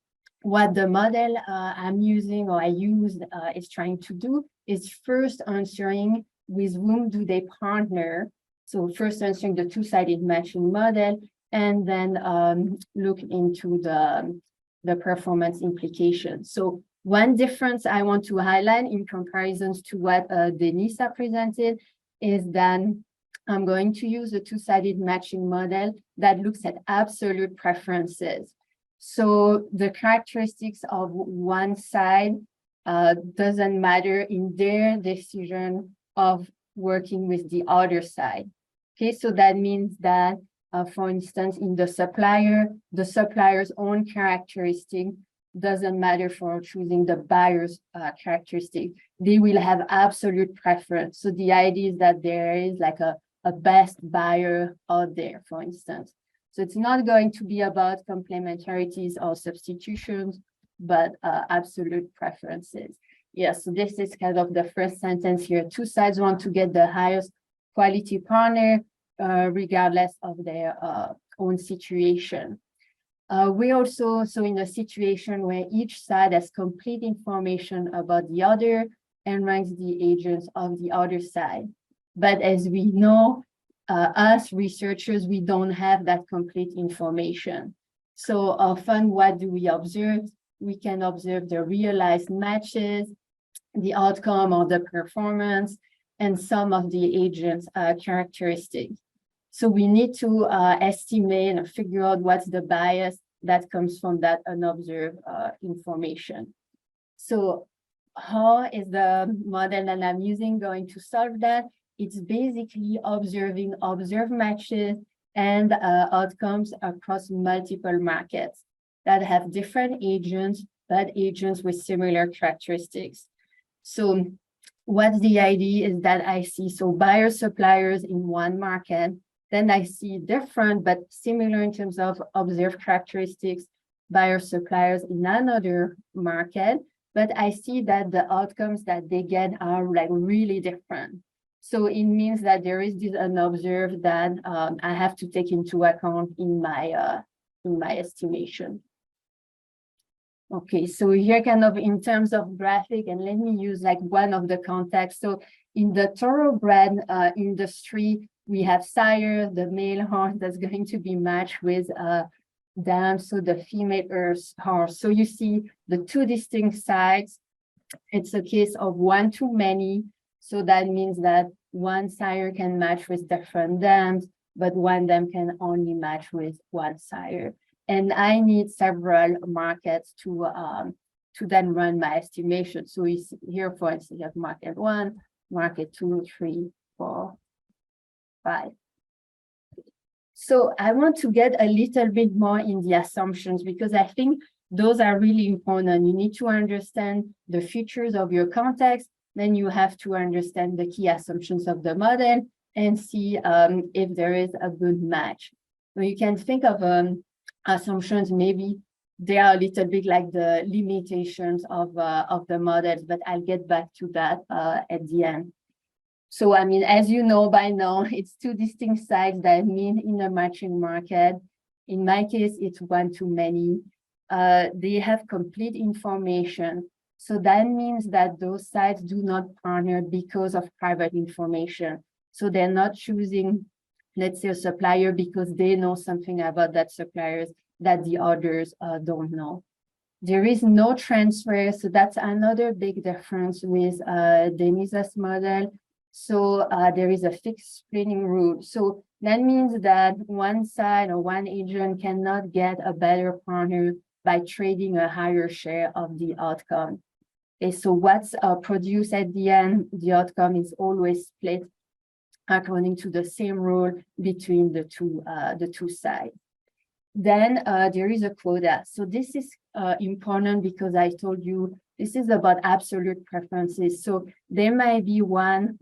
what the model I'm using or I used is trying to do is first answering with whom do they partner. So first answering the two-sided matching model, and then look into the performance implications. So one difference I want to highlight in comparisons to what Denisa presented is that I'm going to use a two-sided matching model that looks at absolute preferences. So the characteristics of one side doesn't matter in their decision of working with the other side. Okay, so that means that, for instance, in the supplier's own characteristic doesn't matter for choosing the buyer's characteristic. They will have absolute preference. So the idea is that there is like a best buyer out there, for instance. So it's not going to be about complementarities or substitutions, but absolute preferences. Yes, so this is kind of the first sentence here. Two sides want to get the highest quality partner, regardless of their own situation. We also, so in a situation where each side has complete information about the other and ranks the agents of the other side. But as we know, us researchers, we don't have that complete information. So often, what do we observe? We can observe the realized matches, the outcome or the performance, and some of the agent's characteristics. So we need to estimate and figure out what's the bias that comes from that unobserved information. So how is the model that I'm using going to solve that? It's basically observing observed matches and outcomes across multiple markets that have different agents, but agents with similar characteristics. So what the idea is that I see, so buyers, suppliers in one market, then I see different but similar in terms of observed characteristics, buyers, suppliers in another market, but I see that the outcomes that they get are like really different. So it means that there is this unobserved that I have to take into account in my estimation. Okay, so here kind of in terms of graphic, and let me use like one of the contexts. So in the thoroughbred industry, we have sire, the male horse that's going to be matched with dam, so the female horse. So you see the two distinct sides. It's a case of one to many. So that means that one sire can match with different dams, but one dam can only match with one sire. And I need several markets to then run my estimation. So here, for instance, you have market 1, market 2, 3, 4, 5. So I want to get a little bit more in the assumptions because I think those are really important. You need to understand the features of your context. Then you have to understand the key assumptions of the model and see if there is a good match. So you can think of assumptions, maybe they are a little bit like the limitations of the models, but I'll get back to that at the end. So, I mean, as you know by now, it's two distinct sides that mean in a matching market. In my case, it's one to many. They have complete information. So that means that those sides do not partner because of private information. So they're not choosing, let's say, a supplier because they know something about that supplier that the others don't know. There is no transfer. So that's another big difference with Denisa's model. So there is a fixed splitting rule. So that means that one side or one agent cannot get a better partner by trading a higher share of the outcome. Okay, so what's produced at the end, the outcome is always split according to the same rule between the two sides. Then there is a quota. So this is important because I told you this is about absolute preferences. So there might be one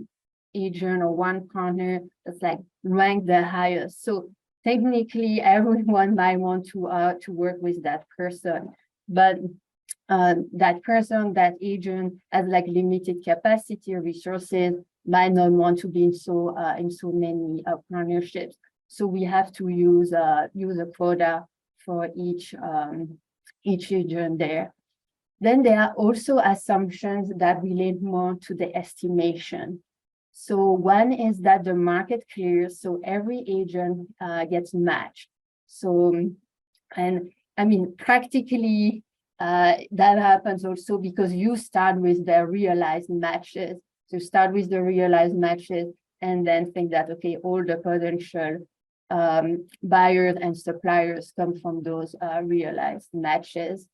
agent or one partner that's like ranked the highest. So technically, everyone might want to work with that person, but that person, that agent has like limited capacity or resources, might not want to be in so many partnerships. So we have to use a quota for each agent there. Then there are also assumptions that relate more to the estimation. So one is that the market clears, so every agent gets matched. So, and I mean, practically that happens also because you start with the realized matches. So start with the realized matches and then think that, okay, all the potential buyers and suppliers come from those realized matches.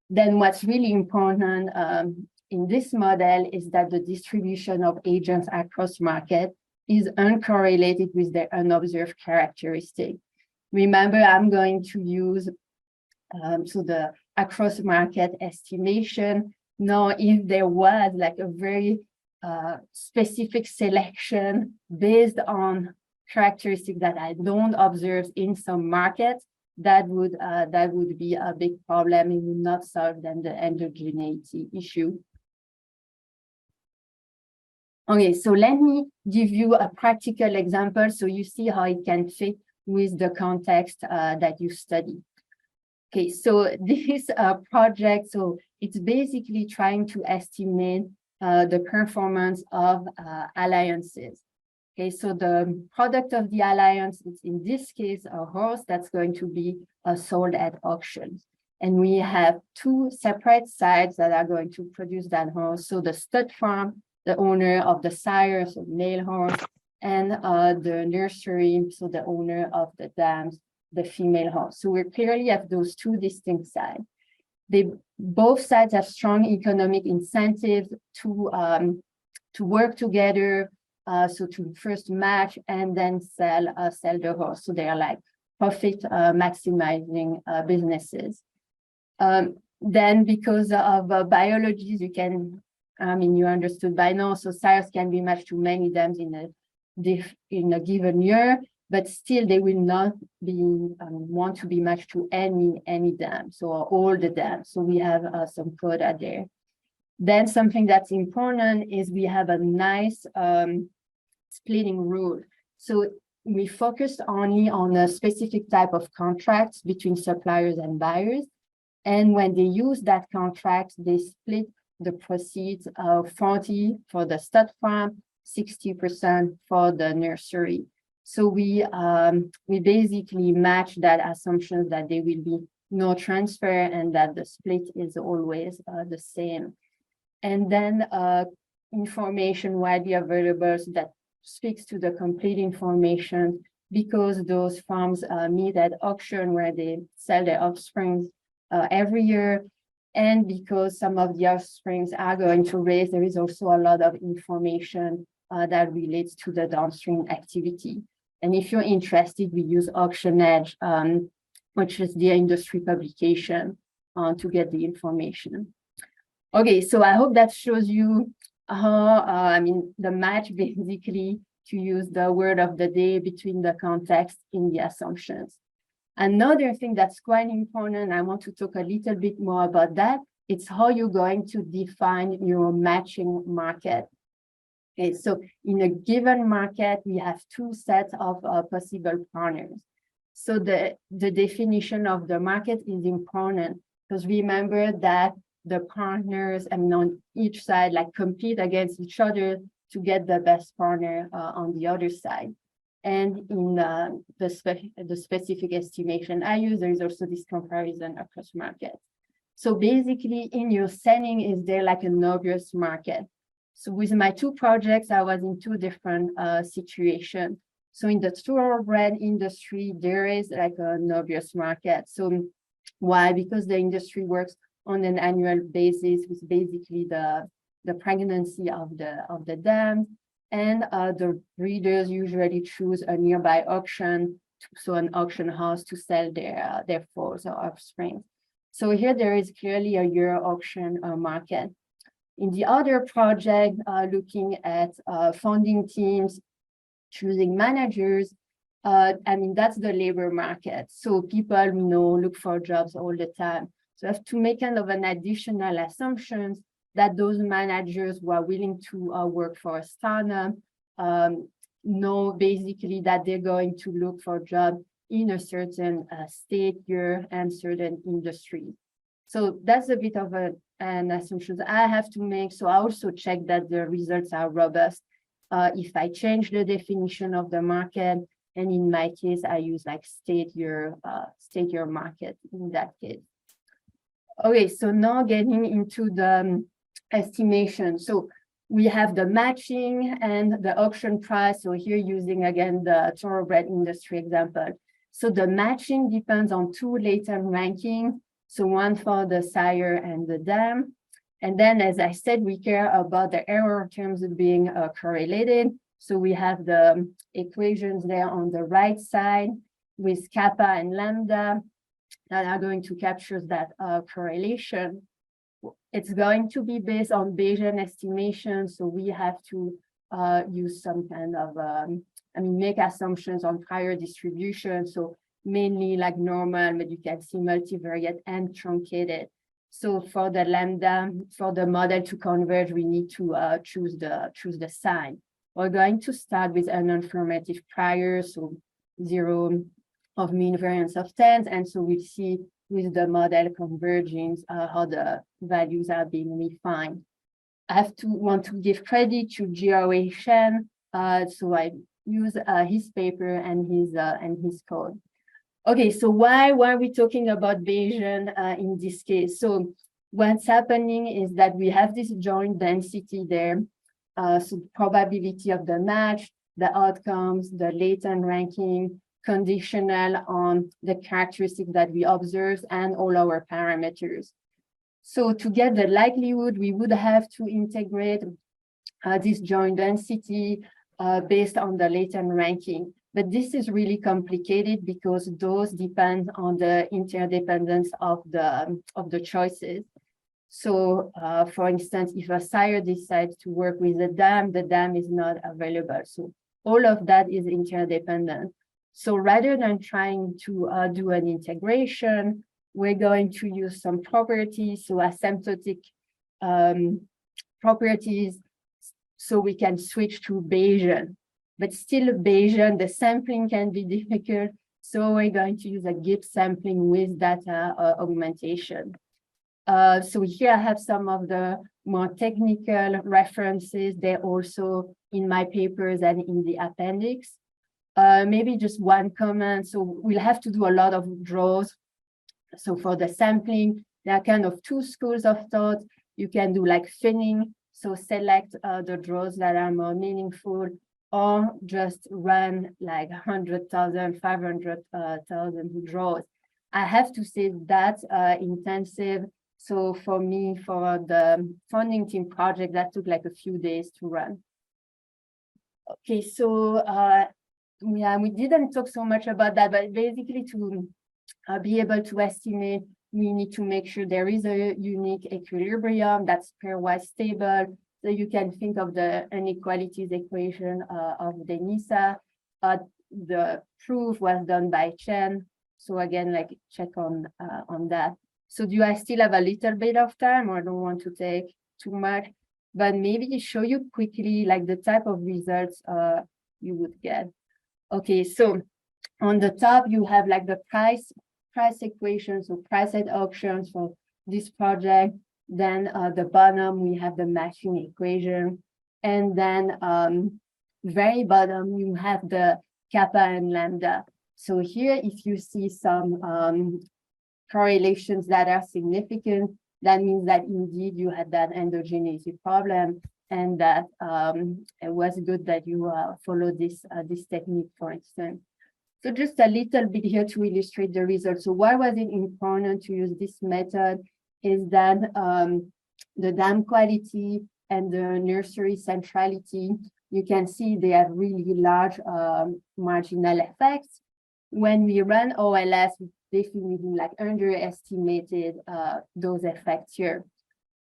Then what's really important in this model is that the distribution of agents across market is uncorrelated with their unobserved characteristic. Remember, I'm going to use, so the across market estimation. Now, if there was like a very specific selection based on characteristics that I don't observe in some markets, that would be a big problem. It would not solve then the endogeneity issue. Okay, so let me give you a practical example so you see how it can fit with the context that you study. Okay, so this project, so it's basically trying to estimate the performance of alliances. Okay, so the product of the alliance is in this case a horse that's going to be sold at auctions. And we have two separate sides that are going to produce that horse. So the stud farm, the owner of the sire, so male horse, and the nursery, so the owner of the dams, the female horse. So we clearly have those two distinct sides. Both sides have strong economic incentives to work together, so to first match and then sell the horse. So they are like profit maximizing businesses. Then because of biologies, you can, you understood by now, so sires can be matched to many dams in a given year, but still they will not be want to be matched to any dam, so all the dams. So we have some quota there. Then something that's important is we have a nice splitting rule. So we focused only on a specific type of contracts between suppliers and buyers. And when they use that contract, they split the proceeds of 40 for the stud farm, 60% for the nursery. So we basically match that assumption that there will be no transfer and that the split is always the same. And then information widely available, so that speaks to the complete information, because those farms meet at auction where they sell their offspring every year. And because some of the offsprings are going to raise, there is also a lot of information that relates to the downstream activity. And if you're interested, we use Auction Edge, which is the industry publication, to get the information. Okay, so I hope that shows you how, the match basically, to use the word of the day, between the context in the assumptions. Another thing that's quite important, I want to talk a little bit more about that. It's how you're going to define your matching market. Okay, so in a given market, we have two sets of possible partners. So the definition of the market is important, because remember that the partners, on each side, like compete against each other to get the best partner on the other side. And in the specific estimation I use, there is also this comparison across markets. So basically, in your setting, is there like an obvious market? So with my two projects, I was in two different situations. So in the thoroughbred industry, there is like an obvious market. So why? Because the industry works on an annual basis with basically the pregnancy of the dam, and the breeders usually choose a nearby auction, so an auction house, to sell their foals or offspring. So here there is clearly a year auction market. In the other project, looking at funding teams, choosing managers, that's the labor market. So people look for jobs all the time. So you have to make kind of an additional assumptions that those managers who are willing to work for a startup know basically that they're going to look for jobs in a certain state, year, and certain industry. So that's a bit of an assumption I have to make. So I also check that the results are robust. If I change the definition of the market, and in my case, I use like state year market in that case. Okay, so now getting into the estimation. So we have the matching and the auction price. So here using again the thoroughbred industry example. So the matching depends on two latent rankings. So one for the sire and the dam. And then, as I said, we care about the error terms being correlated. So we have the equations there on the right side with kappa and lambda. that are going to capture that correlation. It's going to be based on Bayesian estimation, so we have to use some kind of, make assumptions on prior distribution, so mainly like normal, but you can see multivariate and truncated. So for the lambda, for the model to converge, we need to choose the sign. We're going to start with an non-formative prior, so 0 of mean variance of 10, and so we see with the model converging how the values are being refined. I want to give credit to Orie Shelef, so I use his paper and his code. Okay, so why are we talking about Bayesian in this case? So what's happening is that we have this joint density there, so probability of the match, the outcomes, the latent ranking, conditional on the characteristics that we observe and all our parameters. So to get the likelihood, we would have to integrate this joint density based on the latent ranking. But this is really complicated because those depend on the interdependence of the choices. So for instance, if a sire decides to work with the dam is not available. So all of that is interdependent. So rather than trying to do an integration, we're going to use some properties, so asymptotic properties, so we can switch to Bayesian. But still Bayesian, the sampling can be difficult. So we're going to use a Gibbs sampling with data augmentation. So here I have some of the more technical references. They're also in my papers and in the appendix. Maybe just one comment. So we'll have to do a lot of draws. So for the sampling, there are kind of two schools of thought. You can do like thinning, so select the draws that are more meaningful, or just run like 100,000, 500,000 draws. I have to say that's intensive. So for me, for the funding team project, that took like a few days to run. Okay, so yeah, we didn't talk so much about that, but basically to be able to estimate, we need to make sure there is a unique equilibrium that's pairwise stable. So you can think of the inequalities equation of Denisa. The proof was done by Chen. So again, like check on that. So do I still have a little bit of time, or I don't want to take too much? But maybe show you quickly like the type of results you would get. Okay, so on the top you have like the price equation, so price at auctions for this project. Then the bottom we have the matching equation, and then very bottom you have the kappa and lambda. So here, if you see some correlations that are significant, that means that indeed you had that endogeneity problem, and that it was good that you follow this technique, for instance. So just a little bit here to illustrate the results. So why was it important to use this method is that the dam quality and the nursery centrality, you can see they have really large marginal effects. When we run OLS, we definitely like underestimated those effects here.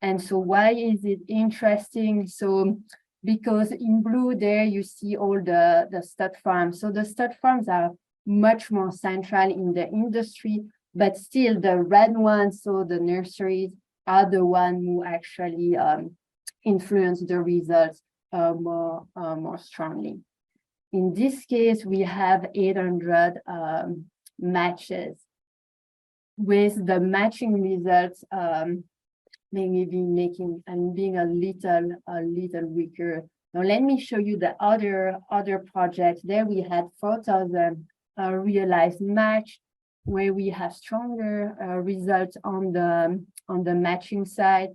And so why is it interesting? So because in blue there you see all the stud farms. So the stud farms are much more central in the industry, but still the red ones, so the nurseries, are the ones who actually influence the results more strongly. In this case, we have 800 matches. With the matching results, maybe making and being a little weaker. Now let me show you the other projects. There we had 4,000 realized match, where we have stronger results on the matching side.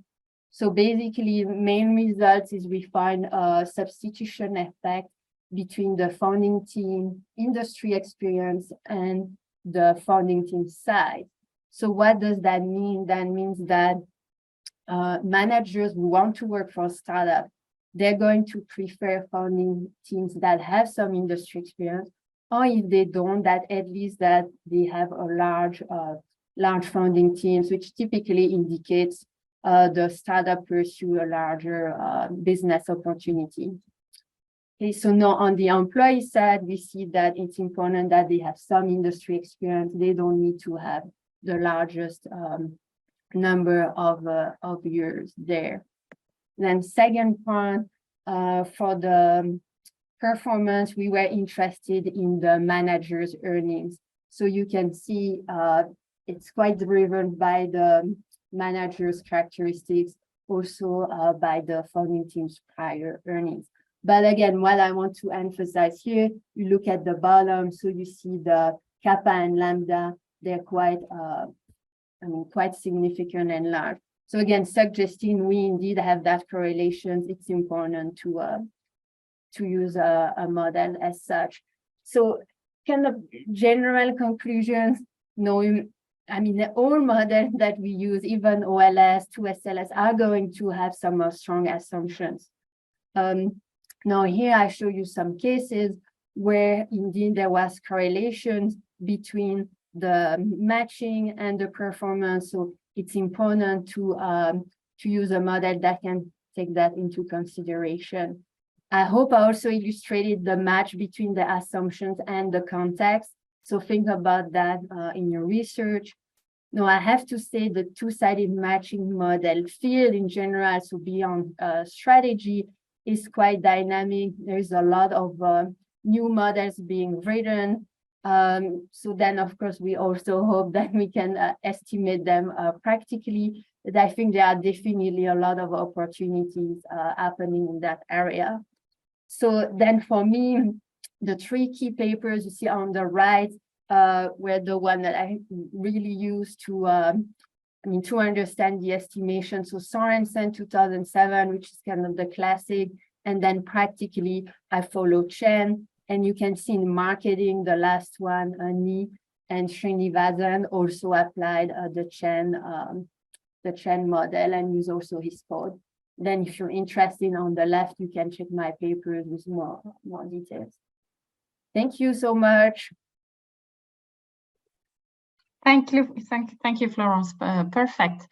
So basically, main results is we find a substitution effect between the founding team industry experience and the founding team side. So what does that mean? That means that managers who want to work for a startup, they're going to prefer founding teams that have some industry experience, or if they don't, that at least that they have a large large founding teams, which typically indicates the startup pursue a larger business opportunity. Okay, so now on the employee side, we see that it's important that they have some industry experience. They don't need to have the largest number of years there. Then second point, for the performance, we were interested in the manager's earnings. So you can see it's quite driven by the manager's characteristics, also by the founding team's prior earnings. But again, what I want to emphasize here, you look at the bottom, so you see the kappa and lambda, they're quite, quite significant and large. So again, suggesting we indeed have that correlation, it's important to use a model as such. So kind of general conclusions, all models that we use, even OLS, 2SLS, are going to have some strong assumptions. Now here I show you some cases where indeed there was correlations between the matching and the performance. So it's important to use a model that can take that into consideration. I hope I also illustrated the match between the assumptions and the context. So think about that in your research. Now, I have to say the two-sided matching model field in general, so beyond strategy, is quite dynamic. There's a lot of new models being written. So then, of course, we also hope that we can estimate them practically. But I think there are definitely a lot of opportunities happening in that area. So then for me, the three key papers you see on the right were the one that I really used to to understand the estimation. So Sorensen 2007, which is kind of the classic, and then practically I followed Chen, and you can see in marketing, the last one, Ni and Srinivasan also applied the Chen model and use also his code. Then if you're interested on the left, you can check my papers with more details. Thank you so much. Thank you, Florence. Perfect.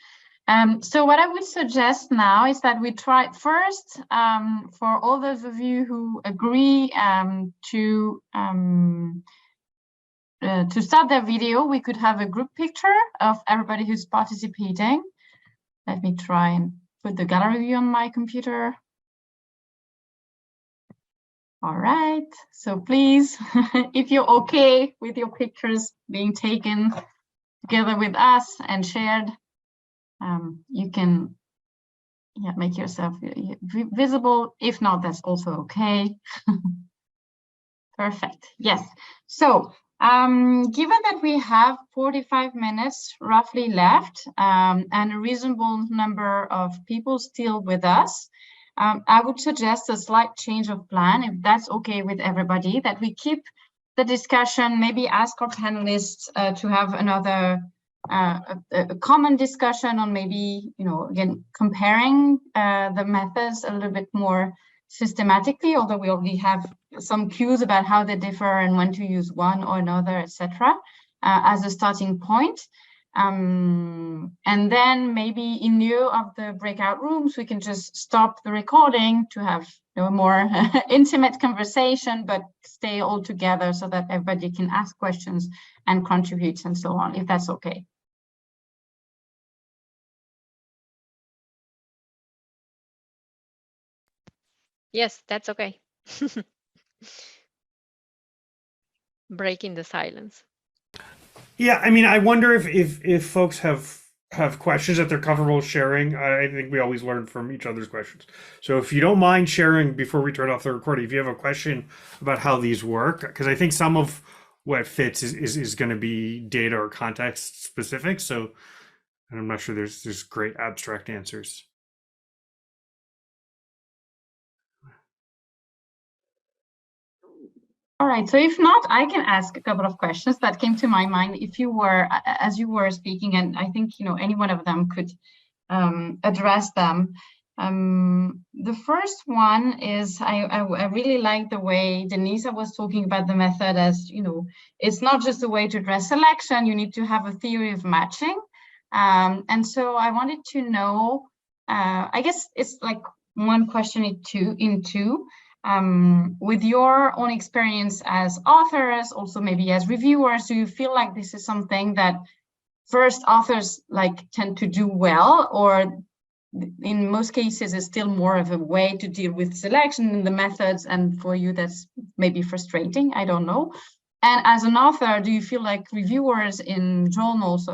So what I would suggest now is that we try first, for all those of you who agree to start their video, we could have a group picture of everybody who's participating. Let me try and put the gallery view on my computer. All right, so please, if you're okay with your pictures being taken together with us and shared, you can make yourself visible. If not, that's also okay. Perfect, yes. So given that we have 45 minutes roughly left and a reasonable number of people still with us, I would suggest a slight change of plan, if that's okay with everybody, that we keep the discussion, maybe ask our panelists to have another a common discussion on maybe, again, comparing the methods a little bit more systematically, although we already have some cues about how they differ and when to use one or another, etc., as a starting point. And then maybe in lieu of the breakout rooms, we can just stop the recording to have a more intimate conversation, but stay all together so that everybody can ask questions and contribute and so on, if that's okay. Yes, that's okay. Breaking the silence. Yeah, I mean, I wonder if folks have questions that they're comfortable sharing. I think we always learn from each other's questions. So if you don't mind sharing before we turn off the recording, if you have a question about how these work, because I think some of what fits is going to be data or context specific. So I'm not sure there's great abstract answers. All right, so if not, I can ask a couple of questions that came to my mind if you were, as you were speaking, and I think, any one of them could address them. The first one is I really like the way Denisa was talking about the method as, you know, it's not just a way to address selection, you need to have a theory of matching. And so I wanted to know, I guess it's like one question in two. With your own experience as authors, also maybe as reviewers, do you feel like this is something that first authors like tend to do well, or in most cases is still more of a way to deal with selection and the methods, and for you that's maybe frustrating? I don't know. And as an author, do you feel like reviewers in journals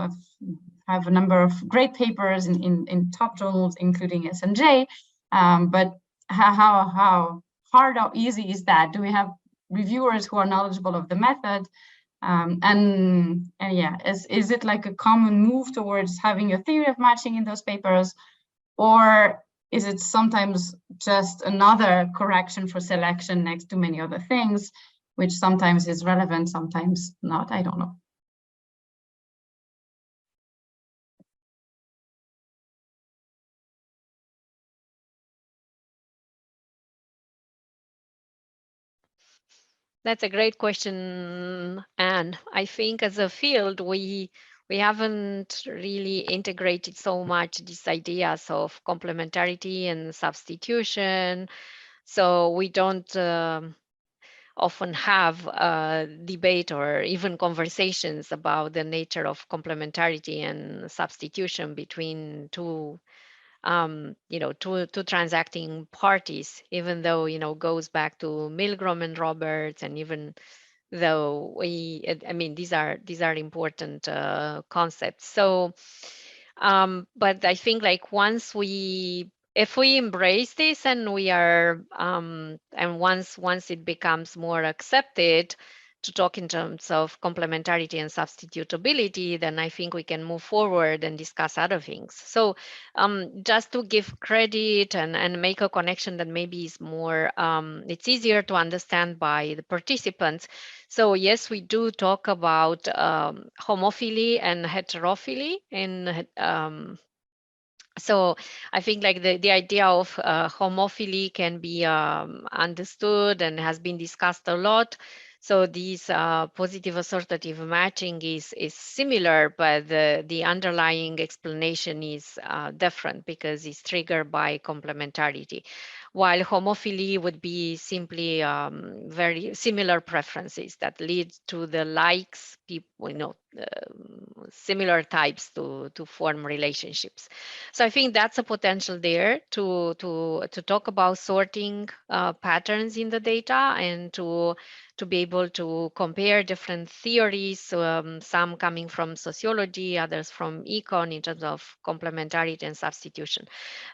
have a number of great papers in top journals, including SNJ, but how hard or easy is that? Do we have reviewers who are knowledgeable of the method? And yeah, is it like a common move towards having a theory of matching in those papers, or is it sometimes just another correction for selection next to many other things, which sometimes is relevant, sometimes not? I don't know. That's a great question, Anne. I think as a field, we haven't really integrated so much these ideas of complementarity and substitution. So we don't often have a debate or even conversations about the nature of complementarity and substitution between two transacting parties, even though, goes back to Milgram and Roberts, and even though these are important concepts. So, but I think like if we embrace this and we are, and once it becomes more accepted to talk in terms of complementarity and substitutability, then I think we can move forward and discuss other things. So just to give credit and make a connection that maybe is more, it's easier to understand by the participants. So yes, we do talk about homophily and heterophily so I think like the idea of homophily can be understood and has been discussed a lot. So these positive assortative matching is similar, but the underlying explanation is different because it's triggered by complementarity. While homophily would be simply very similar preferences that lead to the likes, people, similar types to form relationships. So I think that's a potential there to talk about sorting patterns in the data and to be able to compare different theories, some coming from sociology, others from econ in terms of complementarity and substitution.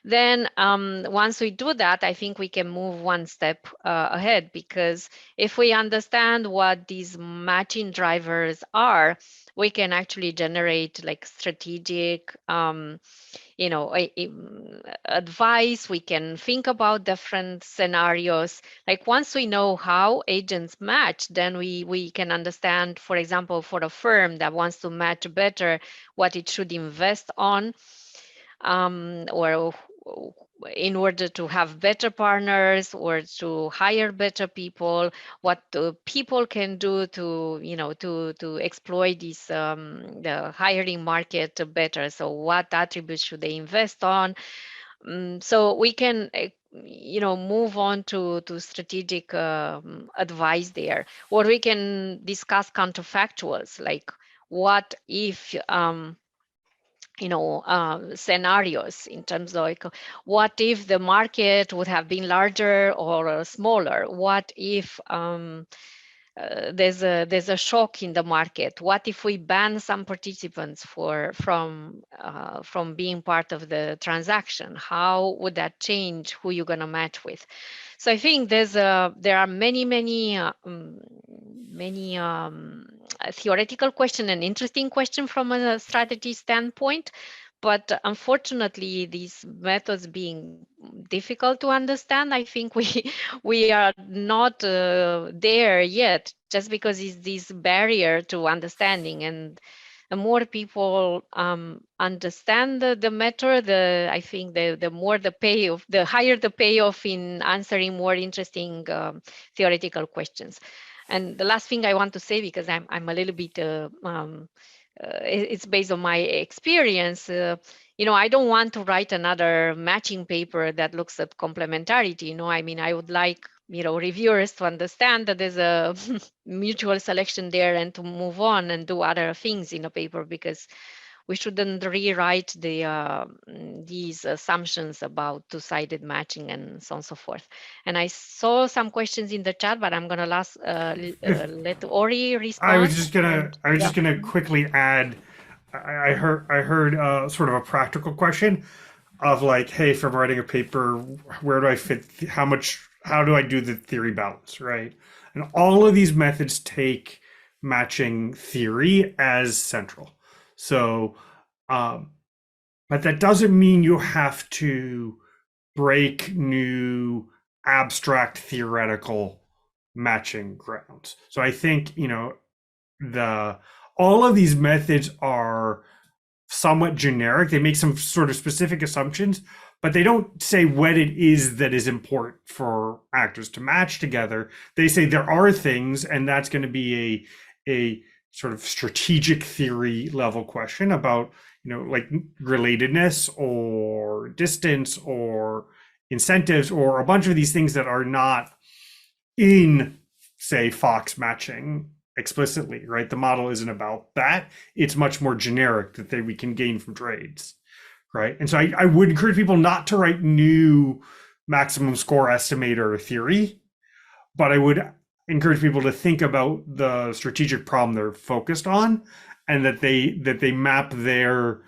Then once we do that, I think we can move one step ahead, because if we understand what these matching drivers are, we can actually generate like strategic advice. We can think about different scenarios. Like once we know how agents match, then we can understand, for example, for a firm that wants to match better, what it should invest on, or in order to have better partners or to hire better people, what the people can do to to exploit this the hiring market better. So what attributes should they invest on? So we can move on to strategic advice there, or we can discuss counterfactuals, like what if scenarios in terms of like, what if the market would have been larger or smaller? What if there's a shock in the market? What if we ban some participants from being part of the transaction? How would that change who you're going to match with? So I think there are many theoretical question and interesting question from a strategy standpoint. But unfortunately, these methods being difficult to understand, I think we are not there yet, just because it's this barrier to understanding. And the more people understand the method, I think the higher the payoff in answering more interesting theoretical questions. And the last thing I want to say, because I'm a little bit, it's based on my experience. I don't want to write another matching paper that looks at complementarity. I mean, I would like, reviewers to understand that there's a mutual selection there and to move on and do other things in a paper, because we shouldn't rewrite these assumptions about two-sided matching and so on and so forth. And I saw some questions in the chat, but I'm going to let Orie respond. I was just gonna quickly add. I heard sort of a practical question of like, hey, if I'm writing a paper, where do I fit? How do I do the theory balance, right? And all of these methods take matching theory as central. So, but that doesn't mean you have to break new abstract theoretical matching grounds. So I think, all of these methods are somewhat generic. They make some sort of specific assumptions, but they don't say what it is that is important for actors to match together. They say there are things, and that's going to be a sort of strategic theory level question about, like relatedness or distance or incentives or a bunch of these things that are not in, say, Fox matching explicitly, right? The model isn't about that. It's much more generic that we can gain from trades, right? And so I would encourage people not to write new maximum score estimator theory, but I would encourage people to think about the strategic problem they're focused on, and that they map their,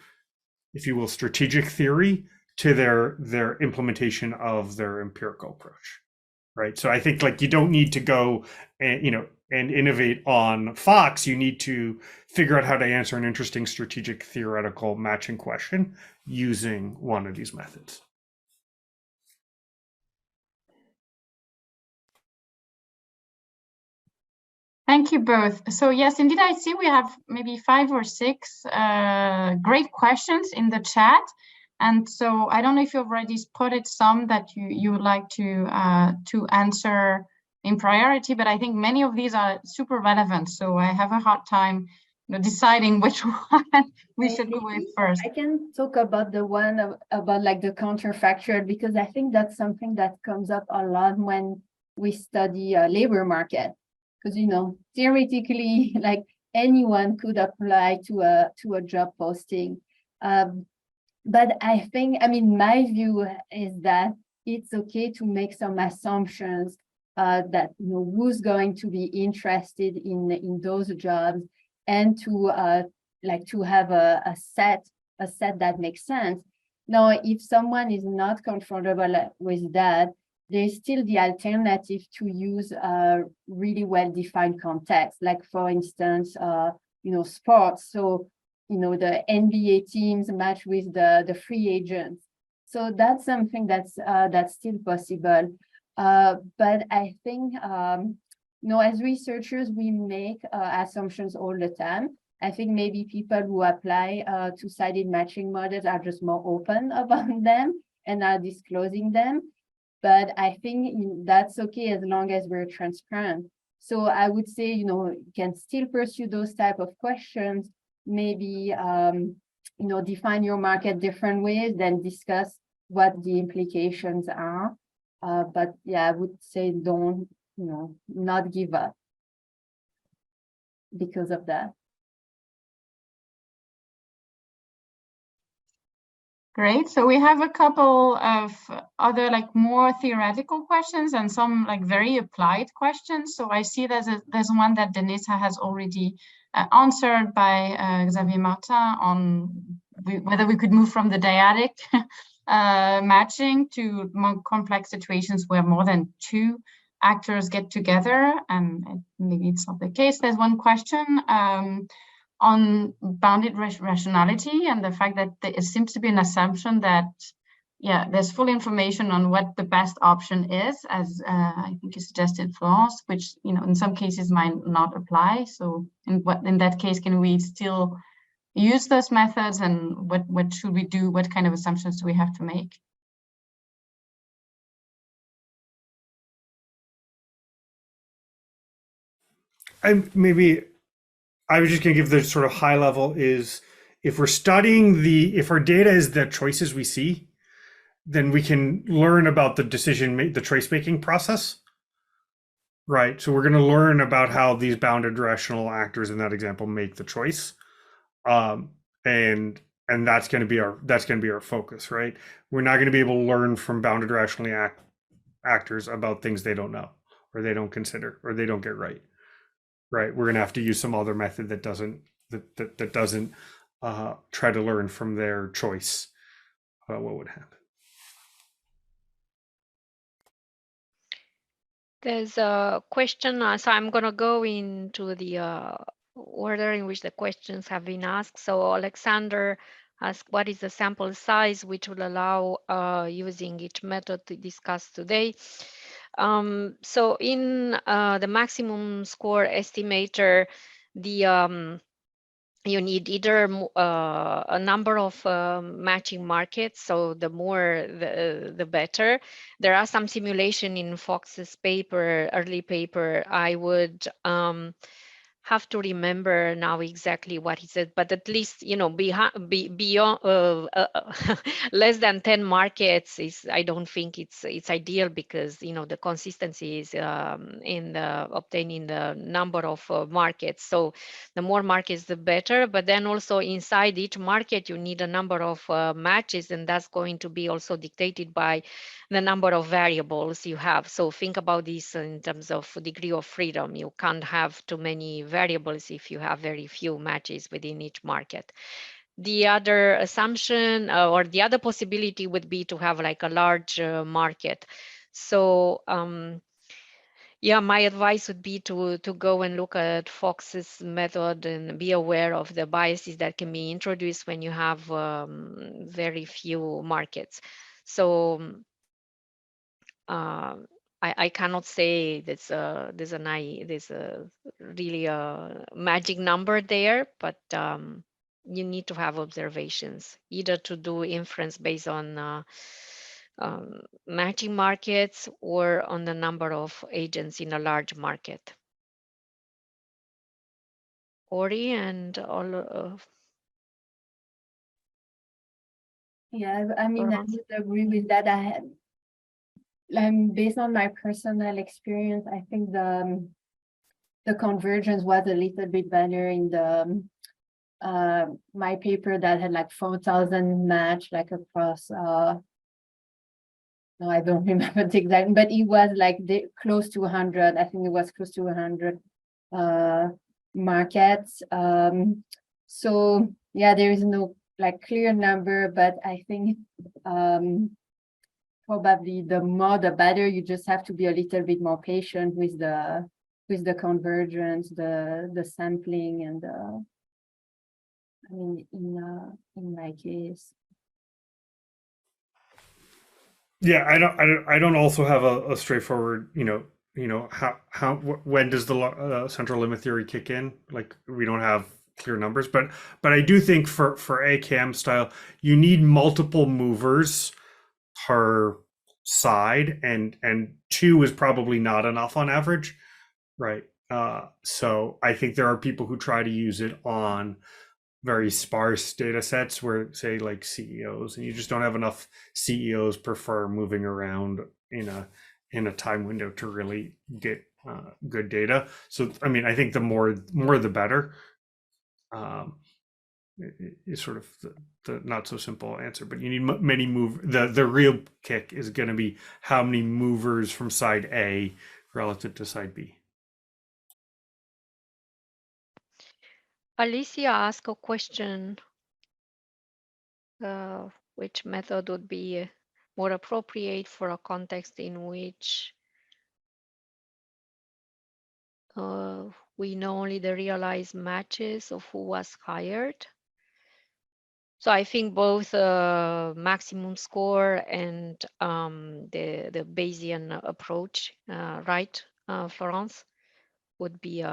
if you will, strategic theory to their implementation of their empirical approach, right? So I think like you don't need to go and innovate on Fox. You need to figure out how to answer an interesting strategic theoretical matching question using one of these methods. Thank you both. So yes, indeed, I see we have maybe 5 or 6 great questions in the chat. And so I don't know if you've already spotted some that you would like to answer in priority, but I think many of these are super relevant. So I have a hard time deciding which one we should go with first. I can talk about the one about like the counterfactual, because I think that's something that comes up a lot when we study labor market. Because theoretically, like anyone could apply to a job posting, but I think, my view is that it's okay to make some assumptions that who's going to be interested in those jobs, and to have a set that makes sense. Now, if someone is not comfortable with that, there's still the alternative to use really well-defined context, like for instance, sports. So, the NBA teams match with the free agents. So that's something that's still possible. But I think, as researchers, we make assumptions all the time. I think maybe people who apply two-sided matching models are just more open about them and are disclosing them. But I think that's okay as long as we're transparent. So I would say, you can still pursue those type of questions, maybe, define your market different ways, then discuss what the implications are. But yeah, I would say don't, not give up because of that. Great. So we have a couple of other more theoretical questions and some very applied questions. So I see there's one that Denisa has already answered by Xavier Martin on whether we could move from the dyadic matching to more complex situations where more than 2 actors get together, and maybe it's not the case. There's one question on bounded rationality and the fact that it seems to be an assumption that, there's full information on what the best option is, as I think you suggested, Florence, which, in some cases might not apply. So in that case, can we still use those methods, and what should we do? What kind of assumptions do we have to make? Maybe I was just going to give the sort of high level is if we're studying if our data is the choices we see, then we can learn about the choice making process. Right. So we're going to learn about how these bounded rational actors in that example make the choice. And that's going to be our focus, right? We're not going to be able to learn from bounded rationally actors about things they don't know or they don't consider or they don't get right. Right. We're going to have to use some other method that doesn't try to learn from their choice about what would happen. There's a question, so I'm going to go into the order in which the questions have been asked. So Alexander asked, what is the sample size which will allow using each method to discuss today? So in the maximum score estimator, you need either a number of matching markets, so the more the better. There are some simulation in Fox's paper, early paper. I would have to remember now exactly what he said, but at least, you know, beyond less than 10 markets is, I don't think it's ideal, because, you know, the consistency is in the obtaining the number of markets. So the more markets, the better. But then also inside each market, you need a number of matches, and that's going to be also dictated by the number of variables you have. So think about this in terms of degree of freedom. You can't have too many variables if you have very few matches within each market. The other assumption or the other possibility would be to have like a large market. So yeah, my advice would be to go and look at Fox's method and be aware of the biases that can be introduced when you have very few markets. So I cannot say there's a really a magic number there, but you need to have observations, either to do inference based on matching markets or on the number of agents in a large market. Orie and all of. Yeah, I mean, I would agree with that. Based on my personal experience, I think the convergence was a little bit better in the my paper that had like 4,000 match like across no, I don't remember the exact, but it was like close to 100. I think it was close to 100 markets. So yeah, there is no like clear number, but I think probably the more the better. You just have to be a little bit more patient with the convergence, the sampling, and I mean in my case. Yeah, I don't also have a straightforward, how when does the central limit theory kick in? Like, we don't have clear numbers, but I do think for AKM style, you need multiple movers per side, and 2 is probably not enough on average, right? So I think there are people who try to use it on very sparse data sets where, say, like CEOs, and you just don't have enough CEOs per firm moving around in a time window to really get good data. So I mean, I think the more the better. Is sort of the not so simple answer, but you need many the real kick is going to be how many movers from side A relative to side B. Alicia asked a question, which method would be more appropriate for a context in which we know only the realized matches of who was hired. So I think both maximum score and the Bayesian approach, right, Florence, would be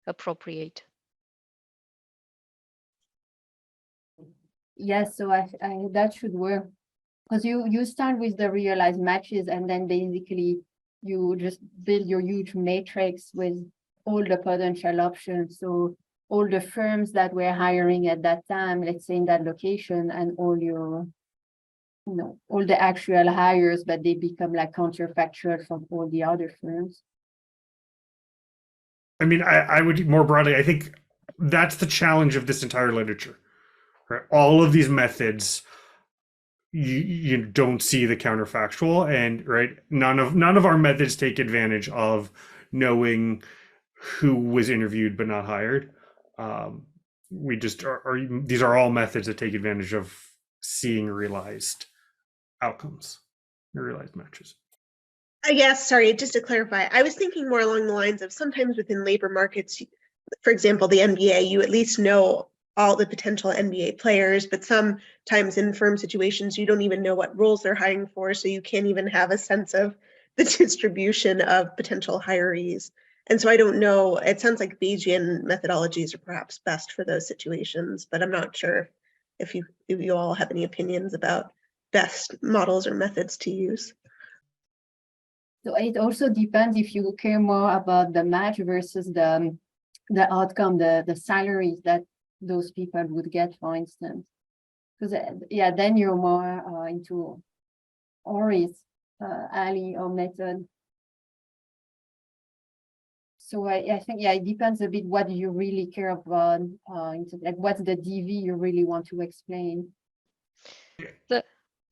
appropriate. yes, so I that should work. Because you start with the realized matches, and then basically you just build your huge matrix with all the potential options. So all the firms that were hiring at that time, let's say in that location, and all your, all the actual hires, but they become like counterfactual from all the other firms. I mean, I would more broadly, I think that's the challenge of this entire literature, right? All of these methods, you don't see the counterfactual, and right, none of our methods take advantage of knowing who was interviewed but not hired. We just these are all methods that take advantage of seeing realized outcomes, realized matches. I guess, sorry, just to clarify, I was thinking more along the lines of sometimes within labor markets, for example, the NBA, you at least know all the potential NBA players, but sometimes in firm situations, you don't even know what roles they're hiring for, so you can't even have a sense of the distribution of potential hirees. And so I don't know, it sounds like Bayesian methodologies are perhaps best for those situations, but I'm not sure if you all have any opinions about best models or methods to use. So it also depends if you care more about the match versus the outcome, the salaries that those people would get, for instance. Because yeah, then you're more into Orie's alley or method. So I think, yeah, it depends a bit what you really care about, like what's the DV you really want to explain.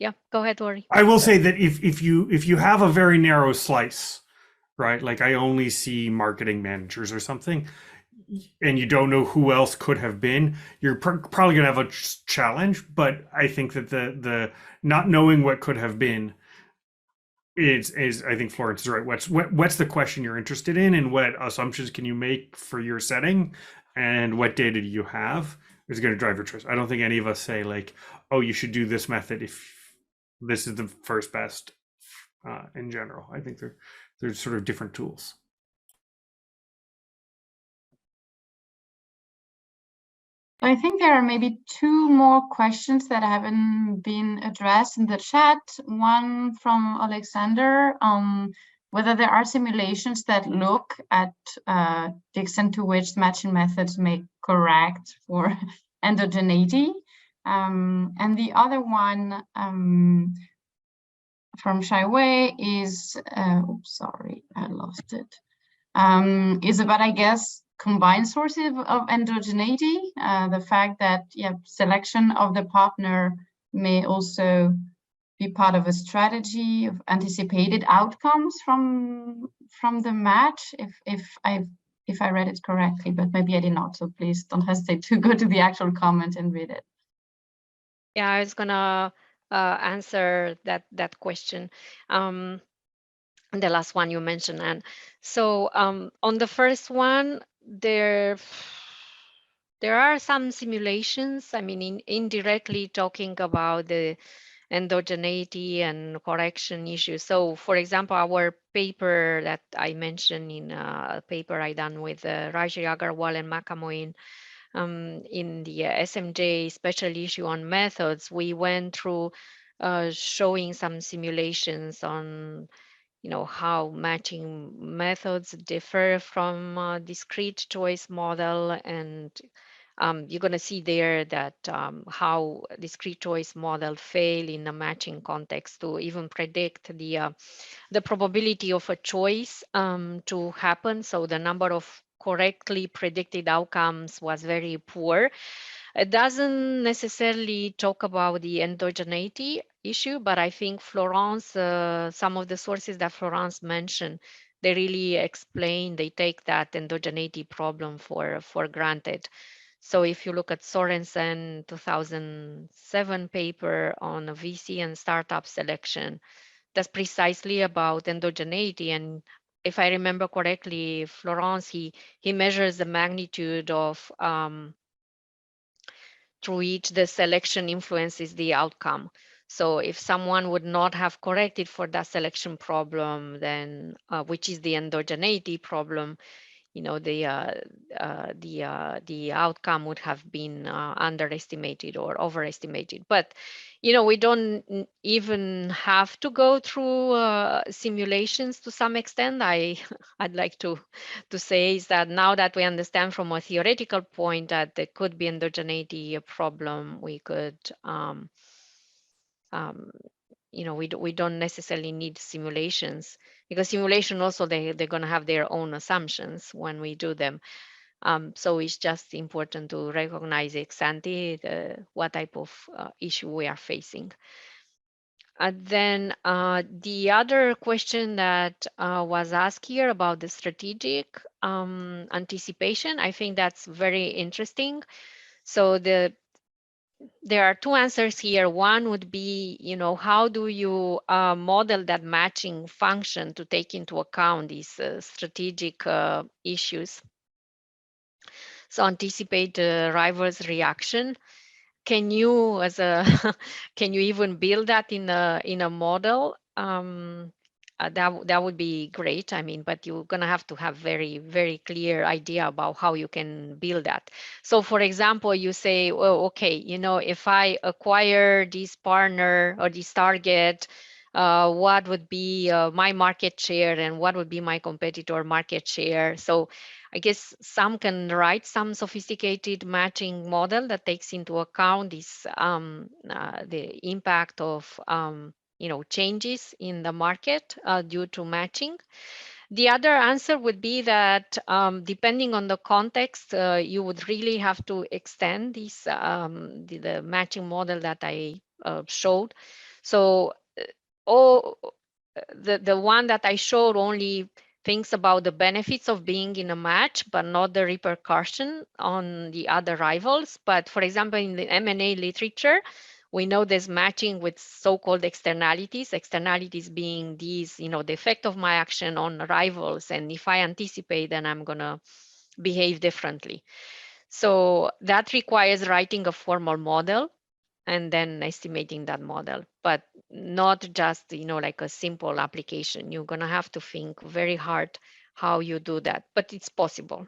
Yeah, go ahead, Orie. I will say that if you have a very narrow slice, right? Like I only see marketing managers or something, and you don't know who else could have been, you're probably going to have a challenge. But I think that the not knowing what could have been is I think Florence is right. What's the question you're interested in, and what assumptions can you make for your setting, and what data do you have is going to drive your choice. I don't think any of us say like, oh, you should do this method if this is the first best in general. I think there's sort of different tools. I think there are maybe two more questions that haven't been addressed in the chat. One from Alexander, whether there are simulations that look at the extent to which matching methods may correct for endogeneity. And the other one from Shaiwei is, oops, sorry, I lost it. Is about, I guess, combined sources of endogeneity, the fact that selection of the partner may also be part of a strategy of anticipated outcomes from the match, if I read it correctly, but maybe I did not, so please don't hesitate to go to the actual comment and read it. Yeah, I was gonna answer that question. The last one you mentioned, and so on the first one, there are some simulations. I mean, indirectly talking about the endogeneity and correction issues. So, for example, our paper that I mentioned in a paper I done with Raji Agarwal and Makamoin in the SMJ special issue on methods, we went through showing some simulations on how matching methods differ from discrete choice model, and you're going to see there that how discrete choice model fail in a matching context to even predict the probability of a choice to happen. So the number of correctly predicted outcomes was very poor. It doesn't necessarily talk about the endogeneity issue, but I think Florence, some of the sources that Florence mentioned, they really explain, they take that endogeneity problem for granted. So if you look at Sorensen 2007 paper on VC and startup selection, that's precisely about endogeneity. And if I remember correctly, Florence, he measures the magnitude of through which the selection influences the outcome. So if someone would not have corrected for that selection problem, then which is the endogeneity problem, you know, the outcome would have been underestimated or overestimated. But you know, we don't even have to go through simulations to some extent. I'd like to say is that now that we understand from a theoretical point that there could be endogeneity a problem, we could you know, we don't necessarily need simulations, because simulation also they're going to have their own assumptions when we do them. So it's just important to recognize ex ante what type of issue we are facing. And then the other question that was asked here about the strategic anticipation, I think that's very interesting. So there are two answers here. One would be, you know, how do you model that matching function to take into account these strategic issues? So anticipate the rival's reaction. Can you, as a, can you even build that in a model? That would be great. I mean, but you're gonna have to have very clear idea about how you can build that. So, for example, you say, well, okay, you know, if I acquire this partner or this target, what would be my market share and what would be my competitor market share? So I guess some can write some sophisticated matching model that takes into account this the impact of you know, changes in the market due to matching. The other answer would be that depending on the context, you would really have to extend this the matching model that I showed. So the one that I showed only thinks about the benefits of being in a match, but not the repercussion on the other rivals. But for example, in the M&A literature, we know there's matching with so-called externalities, externalities being these, you know, the effect of my action on rivals. And if I anticipate, then I'm gonna behave differently. So that requires writing a formal model and then estimating that model, but not just, you know, like a simple application. You're gonna have to think very hard how you do that, but it's possible.